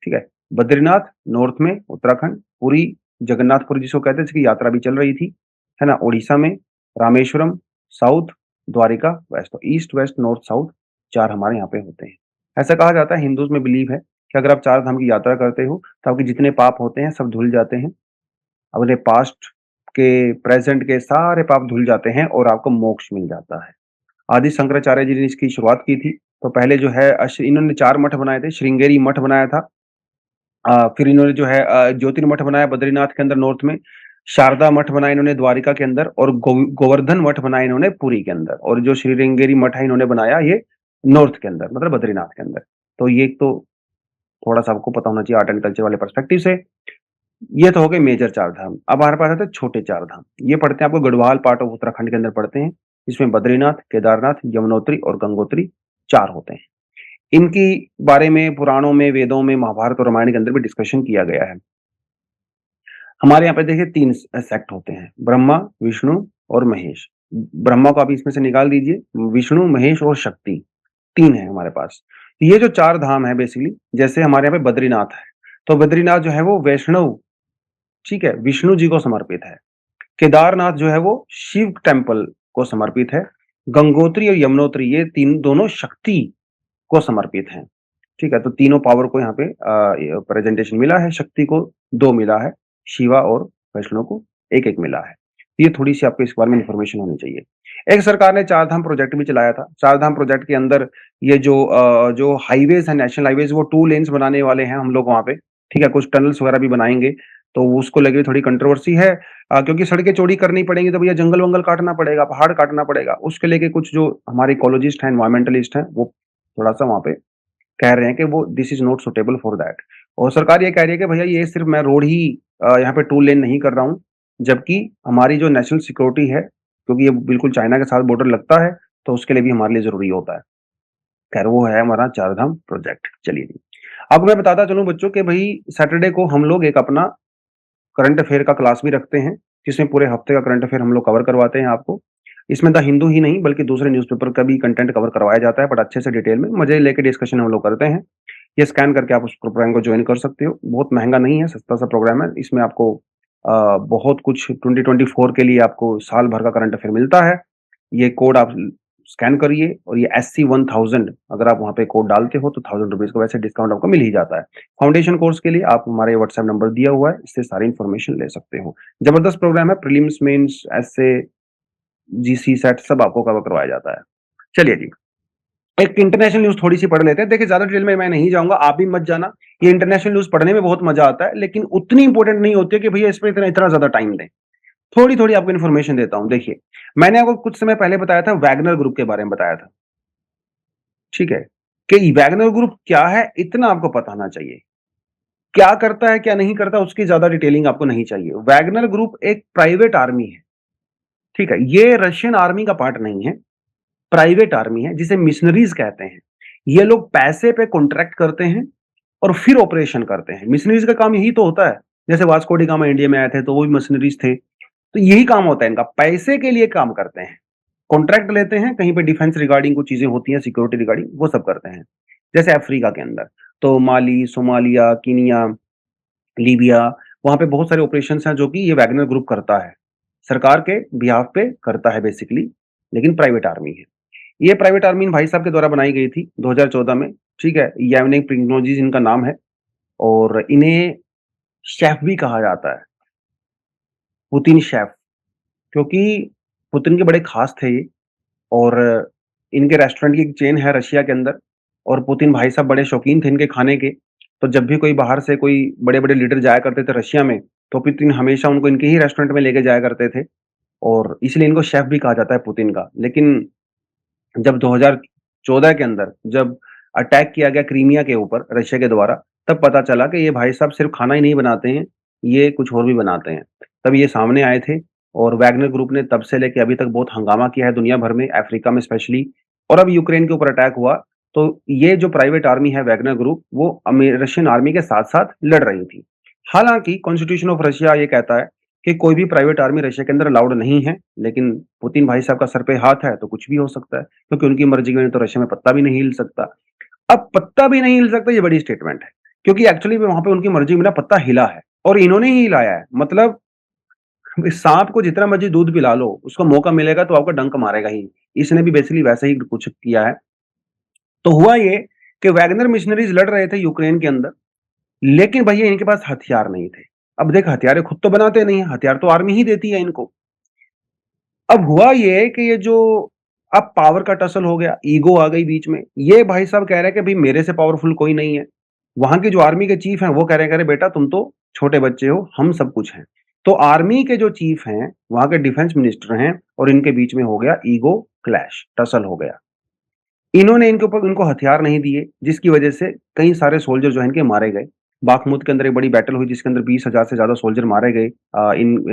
ठीक है, बद्रीनाथ नॉर्थ में उत्तराखंड, पुरी जगन्नाथपुरी जिसको कहते हैं, जिसकी यात्रा भी चल रही थी, है ना, उड़ीसा में, रामेश्वरम साउथ, द्वारिका वेस्ट। तो ईस्ट वेस्ट नॉर्थ साउथ चार हमारे यहाँ पे होते हैं। ऐसा कहा जाता है, हिंदूज में बिलीव है कि अगर आप चार धाम की यात्रा करते हो तो आपके जितने पाप होते हैं सब धुल जाते हैं, अपने पास्ट के, प्रेजेंट के सारे पाप धुल जाते हैं और आपको मोक्ष मिल जाता है। आदि शंकराचार्य जी ने इसकी शुरुआत की थी। तो पहले जो है इन्होंने चार मठ बनाए थे। श्रृंगेरी मठ बनाया था, फिर इन्होंने जो है ज्योतिर्मठ बनाया बद्रीनाथ के अंदर नॉर्थ में, शारदा मठ बनाया इन्होंने द्वारिका के अंदर, और गोवर्धन मठ बनाया इन्होंने पुरी के अंदर, और जो श्रीरंगेरी मठ है इन्होंने बनाया ये नॉर्थ के अंदर, मतलब बद्रीनाथ के अंदर। तो ये तो थोड़ा सा आपको पता होना चाहिए आर्ट एंड कल्चर वाले पर्सपेक्टिव से। ये तो हो गए मेजर चार धाम। अब हमारे पास आते हैं छोटे चार धाम। ये पढ़ते हैं आपको गढ़वाल पार्ट ऑफ उत्तराखंड के अंदर पढ़ते हैं। इसमें बद्रीनाथ, केदारनाथ, यमुनोत्री और गंगोत्री चार होते हैं। इनकी बारे में पुराणों में, वेदों में, महाभारत और रामायण के अंदर भी डिस्कशन किया गया है। हमारे यहाँ पे देखिए तीन सेक्ट होते हैं, ब्रह्मा, विष्णु और महेश। ब्रह्मा को आप इसमें से निकाल दीजिए, विष्णु, महेश और शक्ति, तीन है हमारे पास। ये जो चार धाम है बेसिकली, जैसे हमारे यहाँ पे बद्रीनाथ है, तो बद्रीनाथ जो है वो वैष्णव, ठीक है, विष्णु जी को समर्पित है। केदारनाथ जो है वो शिव टेम्पल को समर्पित है। गंगोत्री और यमुनोत्री ये तीन दोनों शक्ति को समर्पित हैं। ठीक है, तो तीनों पावर को यहाँ पे प्रेजेंटेशन मिला है। शक्ति को दो मिला है, शिवा और वैष्णव को एक एक मिला है। ये थोड़ी सी आपको इस बारे में इंफॉर्मेशन होनी चाहिए। एक सरकार ने चार धाम प्रोजेक्ट भी चलाया था। चार धाम प्रोजेक्ट के अंदर ये जो हाईवेज है, नेशनल हाईवेज, वो 2 लेन्स बनाने वाले हैं हम लोग वहाँ पे। ठीक है, कुछ टनल्स वगैरह भी बनाएंगे तो उसको लेके थोड़ी कंट्रोवर्सी है क्योंकि सड़कें चौड़ी करनी पड़ेंगी तो भैया जंगल-वंगल काटना पड़ेगा, पहाड़ काटना पड़ेगा। उसके लेके कुछ जो हमारे इकोलॉजिस्ट हैं, एनवायरमेंटलिस्ट हैं, वो थोड़ा-सा वहाँ पे कह रहे हैं कि वो this is not suitable for that. और सरकार ये कह रही है कि भैया ये सिर्फ़ मैं रोड ही यहाँ पे 2 लेन नहीं कर रहा हूँ, जबकि हमारी जो नेशनल सिक्योरिटी है, क्योंकि ये बिल्कुल चाइना के साथ बॉर्डर लगता है, तो उसके लिए भी हमारे लिए ज़रूरी होता है। खैर वो है हमारा चारधाम प्रोजेक्ट। चलिए जी। अब मैं बताता चलूँ बच्चों कि भई सैटरडे को हम लोग एक अपना करंट अफेयर का क्लास भी रखते हैं, जिसमें पूरे हफ्ते का करंट अफेयर हम लोग कवर करवाते हैं आपको। इसमें द हिंदू ही नहीं बल्कि दूसरे न्यूज़पेपर का भी कंटेंट कवर करवाया जाता है, बट अच्छे से डिटेल में मज़े लेके डिस्कशन हम लोग करते हैं। ये स्कैन करके आप उस प्रोग्राम को जॉइन कर सकते हो। बहुत महँगा नहीं है, सस्ता-सा प्रोग्राम है। इसमें आपको बहुत कुछ 2024 के लिए आपको साल भर का करंट अफेयर मिलता है। ये कोड आप स्कैन करिए और ये एससी 1000 अगर आप वहाँ पे कोड डालते हो तो ₹1000 का वैसे डिस्काउंट आपको मिल ही जाता है। फाउंडेशन कोर्स के लिए आप हमारे व्हाट्सएप नंबर दिया हुआ है, इससे सारी इन्फॉर्मेशन ले सकते हो। जबरदस्त प्रोग्राम है, प्रीलिम्स, मेंस, एस्से, जीसी सेट सब आपको कवर करवाया जाता है। चलिए जी। एक इंटरनेशनल न्यूज़ थोड़ी-सी पढ़ लेते हैं। देखिए ज़्यादा डिटेल में मैं नहीं जाऊँगा, आप भी मत जाना। ये इंटरनेशनल न्यूज़ पढ़ने में बहुत मज़ा आता है, लेकिन उतनी इम्पोर्टेंट नहीं होती है कि भैया इसमें इतना इतना ज़्यादा टाइम दें। थोड़ी-थोड़ी आपको इन्फॉर्मेशन देता हूँ, देखिए। मैंने आपको कुछ समय पहले बताया था वैगनर ग्रुप के बारे में बताया था, ठीक है? कि वैगनर ग्रुप क्या है, इतना आपको पता होना चाहिए। क्या करता है, क्या नहीं करता, उसकी ज़्यादा डिटेलिंग आपको नहीं चाहिए। वैगनर ग्रुप एक प्राइवेट आर्मी है, ठीक है? ये रशियन आर्मी का पार्ट नहीं है, प्राइवेट आर्मी है, जिसे मिशनरीज़ कहते हैं। ये लोग पैसे पे कॉन्ट्रैक्ट करते हैं और फिर ऑपरेशन करते हैं। मिशनरीज़ का काम यही तो होता है। जैसे वास्को डी गामा इंडिया में आए थे, तो वो भी मिशनरीज़ थे। तो यही काम होता है इनका, पैसे के लिए काम करते हैं। कॉन्ट्रैक्ट लेते हैं, कहीं पे डिफेंस रिगार्डिंग कुछ चीज़ें होती हैं, सिक्योरिटी रिगार्डिंग, वो सब करते हैं। जैसे अफ्रीका के अंदर, तो माली, सोमालिया, कीनिया, लीबिया, वहाँ पे बहुत सारे ऑपरेशंस हैं जो कि ये वैगनर ग्रुप करता है। सरकार के बिहाफ़ पे करता है बेसिकली, लेकिन प्राइवेट आर्मी है। ये प्राइवेट आर्मी इन भाई साहब के द्वारा बनाई गई थी 2014 में, ठीक है? येवनेक प्रिगोजिन इनका नाम है और इन्हें शेफ़ भी कहा जाता है, पुतिन शेफ़, क्योंकि पुतिन के बड़े ख़ास थे ये और इनके रेस्टोरेंट की एक चेन है रशिया के अंदर और पुतिन भाई साहब बड़े शौकीन थे इनके खाने के। तो जब भी कोई बाहर से कोई बड़े-बड़े लीडर जाया करते थे रशिया में, तो पुतिन हमेशा उनको इनके ही रेस्टोरेंट में लेके जाया करते थे और इसलिए इनको शेफ़ भी कहा जाता है पुतिन का। लेकिन जब 2014 के अंदर जब अटैक किया गया क्रीमिया के ऊपर रशिया के द्वारा, तब पता चला कि ये भाई साहब सिर्फ़ खाना ही नहीं बनाते हैं, ये कुछ और भी बनाते हैं। तब ये सामने आए थे और वैगनर ग्रुप ने तब से लेके अभी तक बहुत हंगामा किया है दुनिया भर में, अफ्रीका में स्पेशली और अब यूक्रेन के ऊपर अटैक हुआ, तो ये जो प्राइवेट आर्मी है वैगनर ग्रुप, वो रशियन आर्मी के साथ-साथ लड़ रही थी। हालाँकि कॉन्स्टिट्यूशन ऑफ रशिया ये कहता है कि कोई भी प्राइवेट आर्मी रशिया के अंदर अलाउड नहीं है, लेकिन पुतिन भाई साहब का सर पे हाथ है, तो कुछ भी हो सकता है, क्योंकि उनकी मर्ज़ी के बिना तो रशिया में पत्ता भी नहीं हिल सकता। अब पत्ता भी नहीं हिल सकता, ये बड़ी स्टेटमेंट है, क्योंकि एक्चुअली में वहाँ पे उनकी मर्ज़ी के बिना पत्ता हिला है और इन्होंने ही हिलाया है। मतलब साँप को जितना मर्ज़ी दूध पिला लो, उसको मौका मिलेगा तो आपको डंक मारेगा ही। इसने भी बेसिकली वैसा ही कुछ किया है। तो हुआ ये कि वैगनर मिशनरीज़ लड़ रहे थे यूक्रेन के अंदर, लेकिन भैया इनके पास हथियार नहीं थे। अब देख हथियार ये खुद तो बनाते नहीं हैं, हथियार तो आर्मी ही देती है इनको। अब हुआ ये कि ये जो अब पावर का टसल हो गया, ईगो आ गई बीच में। ये भाई साहब कह रहे हैं कि भई मेरे से पावरफुल कोई नहीं है। वहाँ के जो आर्मी के चीफ हैं वो कह रहे बेटा तुम तो छोटे बच्चे हो, हम सब कुछ हैं। तो आर्मी के जो चीफ हैं, वहाँ के डिफेंस मिनिस्टर हैं और इनके बीच में हो गया ईगो क्लैश, टसल हो गया। इन्होंने इनके ऊपर इनको हथियार नहीं दिए, जिसकी वजह से कई सारे सोल्जर जो हैं इनके मारे गए। बाखमुत के अंदर एक बड़ी बैटल हुई जिसके अंदर 20,000 से ज़्यादा सोल्जर मारे गए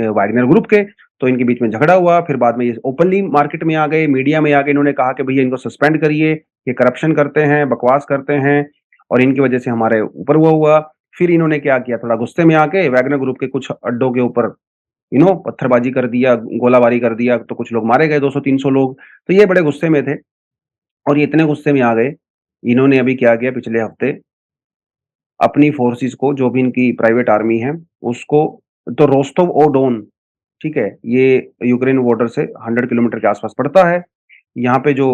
वाग्नर ग्रुप के, तो इनके बीच में झगड़ा हुआ, फिर बाद में ये ओपनली मार्केट में आ गए, मीडिया में आ गए, इन्होंने कहा कि भैया इनको सस्पेंड करिए, ये करप्शन करते हैं, बकवास करते हैं और इनकी वजह से हमारे ऊपर वो हुआ। फिर इन्होंने क्या किया, थोड़ा गुस्से में आके वैगनर ग्रुप के कुछ अड्डों के ऊपर पत्थरबाजी कर दिया, गोलाबारी कर दिया, तो कुछ लोग मारे गए 200-300 लोग। तो ये बड़े गुस्से में थे और ये इतने गुस्से में आ गए, इन्होंने अभी क्या किया पिछले हफ्ते अपनी फोर्सेस को जो भी इनकी प्राइवेट आर्मी है, उसको तो रोस्टोव-ऑन-डोन ठीक है? ये यूक्रेन बॉर्डर से 100 किलोमीटर के आस-पास पड़ता है। यहाँ पे जो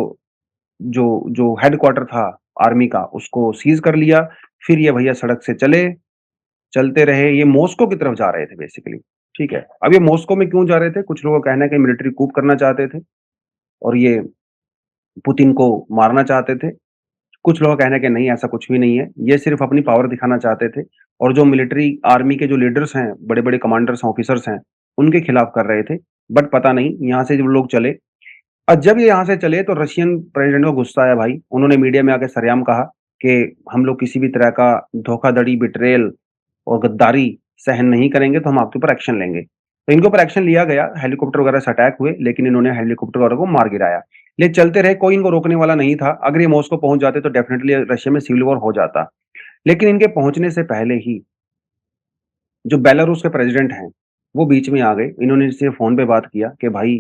जो जो हेडक्वार्टर था आर्मी का, उसको सीज़ कर लिया। फिर ये भैया सड़क से चले, चलते रहे, ये मॉस्को की तरफ जा रहे थे बेसिकली, ठीक है? अब ये मॉस्को में क्यों जा रहे थे? कुछ लोगों का कहना है कि मिलिट्री कूप करना चाहते थे और ये पुतिन को मारना चाहते थे। कुछ लोगों का कहना है कि नहीं ऐसा कुछ भी नहीं है, ये सिर्फ़ अपनी पावर दिखाना चाहते थे। और जो मिलिट्री आर्मी के जो लीडर्स हैं, बड़े-बड़े कमांडर्स हैं, ऑफिसर्स हैं, उनके खिलाफ कर रहे थे। बट पता नहीं यहाँ से जब लोग चले, जब ये यहाँ से चले तो रशियन प्रेसिडेंट को गुस्सा आया भाई। उन्होंने मीडिया में आके सरेआम कहा कि हम लोग किसी भी तरह का धोखाधड़ी, बिट्रेयल और गद्दारी सहन नहीं करेंगे, तो हम आपके ऊपर एक्शन लेंगे। तो इनके ऊपर एक्शन लिया गया, हेलीकॉप्टर वगैरह से अटैक हुए, लेकिन इन्होंने हेलीकॉप्टर वगैरह को मार गिराया। ये चलते रहे, कोई इनको रोकने वाला नहीं था। अगर ये मॉस्को पहुँच जाते तो डेफिनिटली रशिया में सिविल वॉर हो जाता। लेकिन इनके पहुँचने से पहले ही जो बेलारूस के प्रेसिडेंट हैं, वो बीच में आ गए। इन्होंने इनसे फ़ोन पे बात किया कि भाई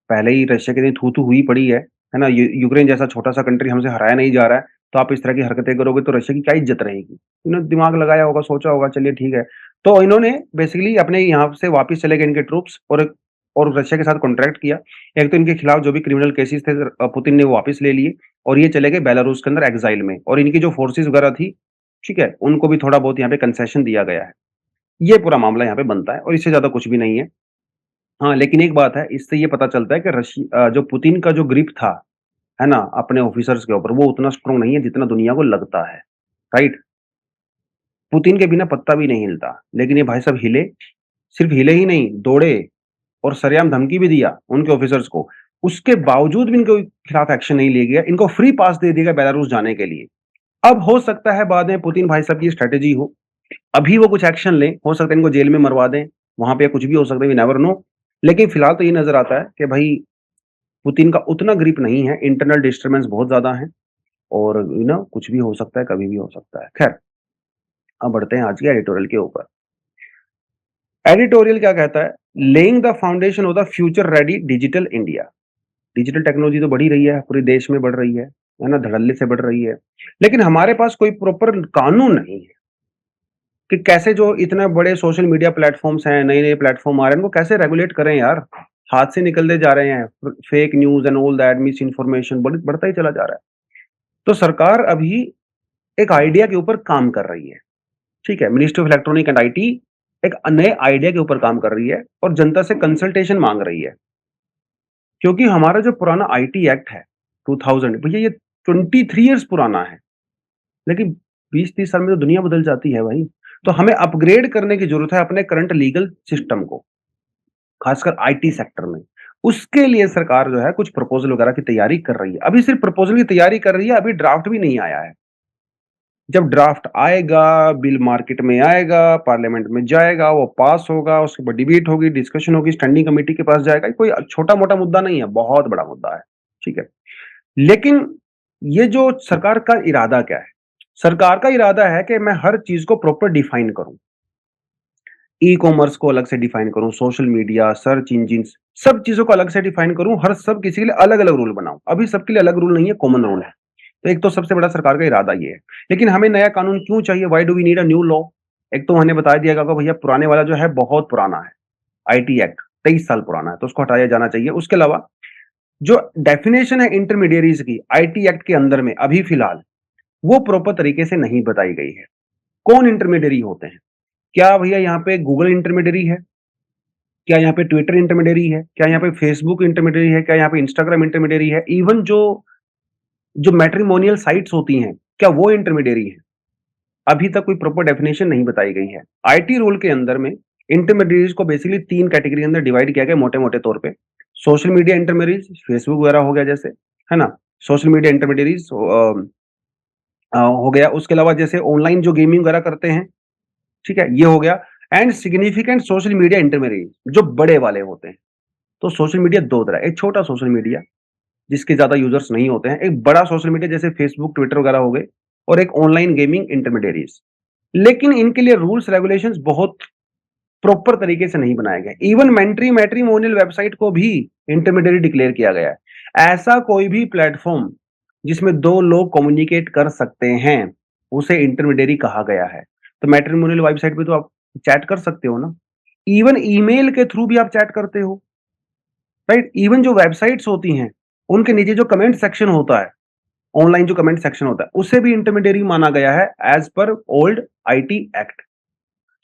पहले ही रशिया की इतनी थू-थू हुई पड़ी है ना? यूक्रेन जैसा छोटा-सा कंट्री हमसे हराया नहीं जा रहा है, तो आप इस तरह की हरकतें करोगे तो रशिया की क्या इज़्ज़त रहेगी? इन्होंने दिमाग लगाया होगा, सोचा होगा चलिए ठीक है। तो इन्होंने बेसिकली अपने यहाँ से वापस चले गए इनके ट्रूप्स और रशिया के साथ कॉन्ट्रैक्ट किया। एक तो इनके खिलाफ जो भी क्रिमिनल केसेस थे पुतिन ने वो वापस ले लिए और ये चले गए बेलारूस के अंदर एक्साइल में और इनकी जो फोर्सेस वगैरह थी, ठीक है? उनको भी थोड़ा बहुत यहाँ पे कंसेशन दिया गया है। ये पूरा मामला यहाँ पे बनता है और इससे ज़्यादा कुछ भी नहीं है। हाँ, लेकिन एक बात है, इससे ये पता चलता है कि जो पुतिन का जो ग्रिप था, है ना? अपने ऑफिसर्स के ऊपर, वो उतना स्ट्रॉन्ग नहीं है जितना दुनिया को लगता है, राइट? पुतिन के बिना पत्ता भी नहीं हिलता, लेकिन ये भाई साहब हिले, सिर्फ हिले ही नहीं, दौड़े और सरेआम धमकी भी दिया उनके ऑफिसर्स को। उसके बावजूद भी इनके खिलाफ एक्शन नहीं लिया गया, इनको फ्री पास दे दिया गया बेलारूस जाने के लिए। अब हो सकता है बाद में पुतिन भाई साहब की स्ट्रैटेजी हो, अभी वो कुछ एक्शन लें, हो सकता है इनको जेल में मरवा दें, वहाँ पे कुछ भी हो सकता है, वी नेवर नो। लेकिन फिलहाल तो ये नज़र आता है कि भाई पुतिन का उतना ग्रिप नहीं है, इंटरनल डिस्टर्बेंस बहुत ज़्यादा है और कुछ भी हो सकता है, कभी भी हो सकता है। ख़ैर, अब बढ़ते हैं आज के एडिटोरियल के ऊपर। एडिटोरियल क्या कहता है? Laying the foundation of the future ready digital India. Digital technology तो बढ़ ही रही है, पूरे देश में बढ़ रही है ना? धड़ल्ले से बढ़ रही है। लेकिन हमारे पास कोई प्रॉपर कानून नहीं है कि कैसे जो इतने बड़े सोशल मीडिया प्लेटफ़ॉर्म्स हैं, नए-नए प्लेटफ़ॉर्म आ रहे हैं, उनको कैसे रेगुलेट करें यार? हाथ से निकलते जा रहे हैं, fake news and all that, miss information बढ़ता ही चला जा रहा है। तो सरकार अभी एक आइडिया के ऊपर काम कर रही है, ठीक है? Ministry of electronic and IT एक नए आइडिया के ऊपर काम कर रही है और जनता से कंसल्टेशन माँग रही है। क्योंकि हमारा जो पुराना आईटी एक्ट है 2000 भैया ये 23 इयर्स पुराना है, लेकिन 20-30 साल में तो दुनिया बदल जाती है भाई। तो हमें अपग्रेड करने की ज़रूरत है अपने करंट लीगल सिस्टम को, खासकर आईटी सेक्टर में। उसके लिए सरकार जो है कुछ प्रपोज़ल वगैरह की तैयारी कर रही है। अभी सिर्फ़ प्रपोज़ल की तैयारी कर रही है, अभी ड्राफ्ट भी नहीं आया है। जब ड्राफ्ट आएगा, बिल मार्केट में आएगा, पार्लियामेंट में जाएगा, वो पास होगा, उसके ऊपर डिबेट होगी, डिस्कशन होगी, स्टैंडिंग कमिटी के पास जाएगा। ये कोई छोटा-मोटा मुद्दा नहीं है, बहुत बड़ा मुद्दा है, ठीक है। लेकिन ये जो सरकार का इरादा क्या है? सरकार का इरादा है कि मैं हर चीज़ को प्रॉपर डिफाइन करूँ। ई-कॉमर्स को अलग से डिफाइन करूँ, सोशल मीडिया, सर्च इंजिन्स, सब चीज़ों को अलग से डिफाइन करूँ, हर सब किसी के लिए अलग-अलग रूल बनाऊँ। अभी सबके लिए अलग रूल नहीं है, कॉमन रूल है। तो एक तो सबसे बड़ा सरकार का इरादा ये है। लेकिन हमें नया कानून क्यों चाहिए? Why do we need a new law? एक तो मैंने बता दिया होगा भैया पुराने वाला जो है बहुत पुराना है, आईटी एक्ट 23 साल पुराना है, तो उसको हटाया जाना चाहिए। उसके अलावा जो डेफिनिशन है इंटरमीडिएरीज़ की आईटी एक्ट के अंदर में अभी फिलहाल, वो प्रॉपर तरीके से नहीं बताई गई है। कौन इंटरमीडिएरी होते हैं? क्या भैया यहाँ पे गूगल इंटरमीडिएरी है? क्या यहाँ पे ट्विटर इंटरमीडिएरी है? क्या यहाँ पे फेसबुक इंटरमीडिएरी है? क्या यहाँ पे इंस्टाग्राम इंटरमीडिएरी है? इवन जो जो मैट्रिमोनियल साइट्स होती हैं, क्या वो इंटरमीडिएरी है? अभी तक कोई प्रॉपर डेफिनिशन नहीं बताई गई है। आईटी रोल के अंदर में इंटरमीडिएरीज़ को बेसिकली 3 कैटेगरी के अंदर डिवाइड किया गया मोटे-मोटे तौर पे। सोशल मीडिया इंटरमीडिएरीज़, फेसबुक वगैरह हो गया जैसे, है ना? सोशल मीडिया इंटरमीडिएरीज़ हो गया। उसके अलावा जैसे ऑनलाइन जो गेमिंग वगैरह करते हैं, ठीक है? ये हो गया एंड सिग्निफिकेंट सोशल मीडिया इंटरमीडिएरीज़ जो बड़े वाले होते हैं। तो सोशल मीडिया 2 तरह है, एक छोटा सोशल मीडिया जिसके ज़्यादा यूज़र्स नहीं होते हैं, एक बड़ा सोशल मीडिया जैसे फेसबुक, ट्विटर वगैरह हो गए और एक ऑनलाइन गेमिंग इंटरमीडिएरीज़। लेकिन इनके लिए रूल्स रेगुलेशंस बहुत प्रॉपर तरीके से नहीं बनाए गए। इवन मैट्रिमोनियल वेबसाइट को भी इंटरमीडिएरी डिक्लेयर किया गया है। ऐसा कोई भी प्लेटफ़ॉर्म जिसमें 2 लोग कम्युनिकेट कर सकते हैं, उसे इंटरमीडिएरी कहा गया है। तो मैट्रिमोनियल वेबसाइट पे तो आप चैट कर सकते हो ना। इवन ईमेल के थ्रू भी आप चैट करते हो, राइट? इवन जो वेबसाइट्स होती हैं, उनके नीचे जो कमेंट सेक्शन होता है, ऑनलाइन जो कमेंट सेक्शन होता है, उसे भी इंटरमीडिएरी माना गया है as per old IT act.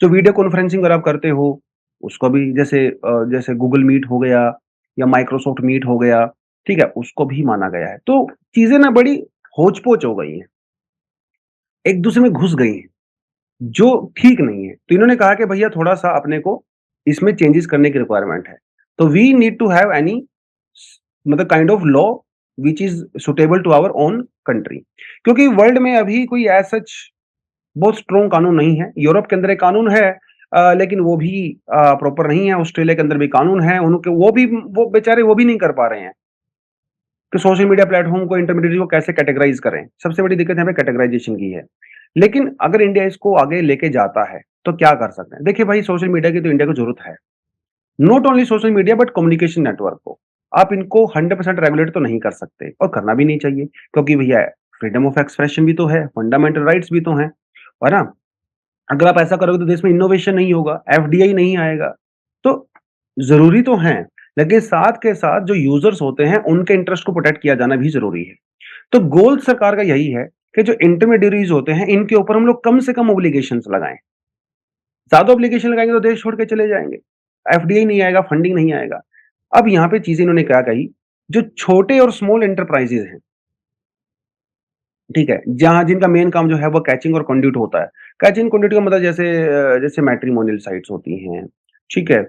जो वीडियो कॉन्फ्रेंसिंग अगर आप करते हो, उसको भी जैसे गूगल मीट हो गया या माइक्रोसॉफ्ट मीट हो गया, ठीक है? उसको भी माना गया है। तो चीज़ें ना बड़ी होच-पोच हो गई हैं, एक-दूसरे में घुस गई हैं। जो ठीक नहीं है। तो इन्होंने कहा कि भैया थोड़ा-सा अपने को इसमें चेंजेस करने की रिक्वायरमेंट है। तो we need to have any मतलब kind of law which is suitable to our own country. क्योंकि वर्ल्ड में अभी कोई एज़ सच बहुत स्ट्रॉन्ग कानून नहीं है। यूरोप के अंदर एक कानून है लेकिन वो भी प्रॉपर नहीं है। ऑस्ट्रेलिया के अंदर भी कानून है, उनके वो बेचारे वो भी नहीं कर पा रहे हैं कि सोशल मीडिया प्लेटफ़ॉर्म को इंटरमीडिएट को कैसे कैटेगराइज़ करें। सबसे बड़ी दिक्कत यहाँ पे कैटेगराइज़ेशन की है। लेकिन अगर इंडिया इसको आगे लेके जाता है, तो क्या कर सकते हैं? देखिए भाई सोशल मीडिया की तो इंडिया को ज़रूरत है। Not only social media but communication network को। आप इनको 100% रेगुलेट तो नहीं कर सकते और करना भी नहीं चाहिए क्योंकि भैया फ्रीडम ऑफ एक्सप्रेशन भी तो है, फंडामेंटल राइट्स भी तो हैं, है ना? अगर आप ऐसा करोगे तो देश में इनोवेशन नहीं होगा, एफडीआई नहीं आएगा। तो ज़रूरी तो हैं, लेकिन साथ के साथ जो यूज़र्स होते हैं, उनके इंटरेस्ट को प्रोटेक्ट किया जाना भी ज़रूरी है। तो गोल सरकार का यही है कि जो इंटरमीडिएरीज़ होते हैं, इनके ऊपर हम लोग कम से कम ऑब्लिगेशंस लगाएँ। ज़्यादा ऑब्लिगेशन लगाएँगे तो देश छोड़ के चले जाएँगे। एफडीआई नहीं आएगा, फंडिंग नहीं आएगा। अब यहाँ पे चीज़ें इन्होंने क्या कही, जो छोटे और स्मॉल एंटरप्राइजेज़ हैं, ठीक है? जहाँ जिनका मेन काम जो है वो कैचिंग और कंड्यूट होता है। कैचिंग कंड्यूट का मतलब जैसे मैट्रिमोनियल साइट्स होती हैं, ठीक है?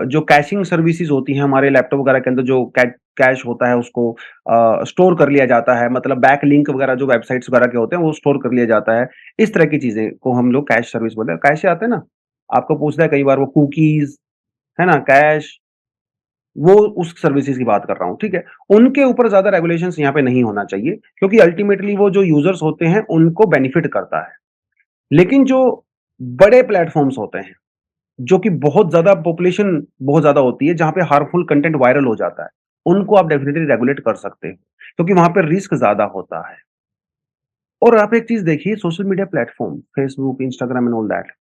जो कैशिंग सर्विसेज़ होती हैं हमारे लैपटॉप वगैरह के अंदर जो कैश होता है उसको स्टोर कर लिया जाता है, मतलब बैक लिंक वगैरह जो वेबसाइट्स वगैरह के होते हैं वो स्टोर कर लिया जाता है। इस तरह की चीज़ें को हम लोग कैश सर्विस बोलते हैं। कैश से आते हैं ना, आपको पूछता है कई बार वो कुकीज़, है ना? कैश वो उस सर्विसेज़ की बात कर रहा हूँ, ठीक है? उनके ऊपर ज़्यादा रेगुलेशंस यहाँ पे नहीं होना चाहिए क्योंकि अल्टीमेटली वो जो यूज़र्स होते हैं, उनको बेनिफिट करता है। लेकिन जो बड़े प्लेटफ़ॉर्म्स होते हैं, जो कि बहुत ज़्यादा पॉपुलेशन बहुत ज़्यादा होती है, जहाँ पे हार्मफुल कंटेंट वायरल हो जाता है, उनको आप डेफ़िनिटली रेगुलेट कर सकते हो, क्योंकि वहाँ पे रिस्क ज़्यादा होता है। और आप एक चीज़ देखिए social media platform, Facebook, Instagram and all that,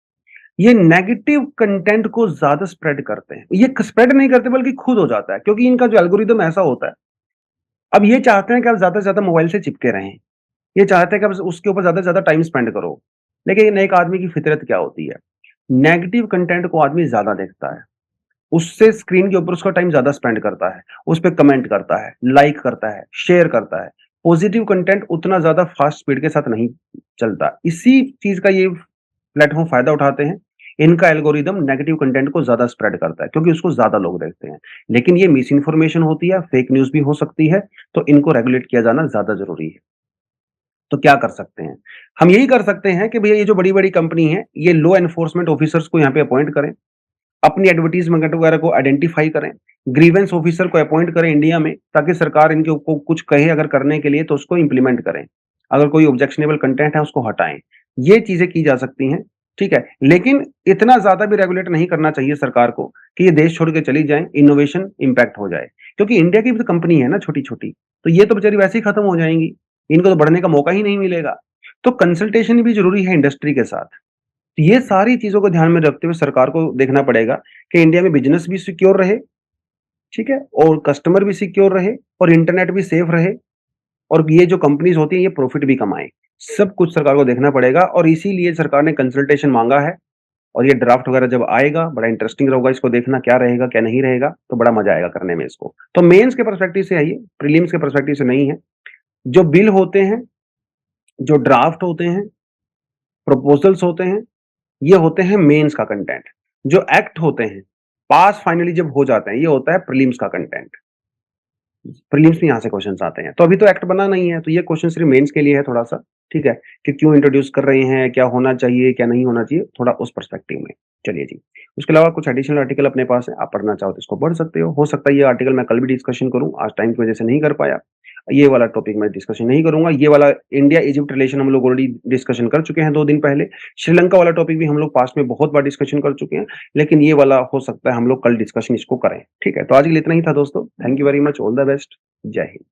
ये नेगेटिव कंटेंट को ज़्यादा स्प्रेड करते हैं। ये स्प्रेड नहीं करते बल्कि खुद हो जाता है क्योंकि इनका जो एल्गोरिदम ऐसा होता है। अब ये चाहते हैं कि आप ज़्यादा से ज़्यादा मोबाइल से चिपके रहें। ये चाहते हैं कि आप उसके ऊपर ज़्यादा से ज़्यादा टाइम स्पेंड करो। लेकिन एक आदमी की फितरत क्या होती है? नेगेटिव कंटेंट को आदमी ज़्यादा देखता है। उससे स्क्रीन के ऊपर उसका टाइम ज़्यादा स्पेंड करता है। उस पे कमेंट करता है, लाइक करता है, शेयर करता है। पॉज़िटिव कंटेंट उतना ज़्यादा फास्ट स्पीड के साथ नहीं चलता। इसी चीज़ का ये प्लेटफ़ॉर्म फ़ायदा उठाते हैं। इनका एल्गोरिदम नेगेटिव कंटेंट को ज़्यादा स्प्रेड करता है क्योंकि उसको ज़्यादा लोग देखते हैं। लेकिन ये मिस इन्फॉर्मेशन होती है, फेक न्यूज़ भी हो सकती है, तो इनको रेगुलेट किया जाना ज़्यादा ज़रूरी है। तो क्या कर सकते हैं? हम यही कर सकते हैं कि भैया ये जो बड़ी-बड़ी कंपनी है, ये लॉ एनफोर्समेंट ऑफिसर्स को यहाँ पे अपॉइंट करें। अपनी एडवर्टाइज़मेंट वगैरह को आइडेंटिफ़ाई करें। ग्रीवेंस ऑफिसर को अपॉइंट करें इंडिया में, ताकि सरकार इनके को कुछ कहे अगर करने के लिए तो उसको इम्प्लीमेंट करें। अगर कोई ऑब्जेक्शनेबल कंटेंट है उसको हटाएँ। ये चीज़ें की जा सकती हैं, ठीक है? लेकिन इतना ज़्यादा भी रेगुलेट नहीं करना चाहिए सरकार को कि ये देश छोड़ के चली जाएँ, इनोवेशन इम्पैक्ट हो जाए। क्योंकि इंडिया की भी तो कंपनी है ना छोटी-छोटी, तो ये तो बेचारी वैसे ही खत्म हो जाएँगी। इनको तो बढ़ने का मौका ही नहीं मिलेगा। तो कंसल्टेशन भी ज़रूरी है इंडस्ट्री के साथ। तो ये सारी चीज़ों को ध्यान में रखते हुए सरकार को देखना पड़ेगा कि इंडिया में बिज़नेस भी सिक्योर रहे, ठीक है? और कस्टमर भी सिक्योर रहे और इंटरनेट भी सेफ रहे और ये जो कंपनीज़ होती हैं ये प्रॉफिट भी कमाएँ। सब कुछ सरकार को देखना पड़ेगा और इसीलिए सरकार ने कंसल्टेशन माँगा है और ये ड्राफ्ट वगैरह जब आएगा बड़ा इंटरेस्टिंग होगा इसको देखना क्या रहेगा, क्या नहीं रहेगा, तो बड़ा मज़ा आएगा करने में इसको। तो मेंस के पर्सपेक्टिव से है ये, प्रीलिम्स के पर्सपेक्टिव से नहीं है। जो बिल होते हैं, जो ड्राफ्ट होते हैं, प्रपोज़ल्स होते हैं, ये होते हैं मेंस का कंटेंट। जो एक्ट होते हैं, पास फाइनली जब हो जाते हैं, ये होता है प्रीलिम्स का कंटेंट। प्रीलिम्स में यहाँ से क्वेश्चन्स आते हैं। तो अभी तो एक्ट बना नहीं है, तो ये क्वेश्चन सिर्फ़ मेंस के लिए है थोड़ा-सा, ठीक है? कि क्यों इंट्रोड्यूस कर रहे हैं, क्या होना चाहिए, क्या नहीं होना चाहिए, थोड़ा उस पर्सपेक्टिव में। चलिए जी। उसके अलावा कुछ एडिशनल आर्टिकल अपने पास है, आप पढ़ना चाहो तो इसको पढ़ सकते हो। हो सकता है ये आर्टिकल मैं कल भी डिस्कशन करूँ, आज टाइम की वजह से नहीं कर पाया। ये वाला टॉपिक मैं डिस्कशन नहीं करूँगा। ये वाला इंडिया-इजिप्ट रिलेशन हम लोग ऑलरेडी डिस्कशन कर चुके हैं 2 दिन पहले। श्रीलंका वाला टॉपिक भी हम लोग पास्ट में बहुत बार डिस्कशन कर चुके हैं, लेकिन ये वाला हो सकता है हम लोग कल डिस्कशन इसको करें। ठीक है? तो आज के लिए इतना ही था दोस्तों। Thank you very much, all the best. जय हिंद।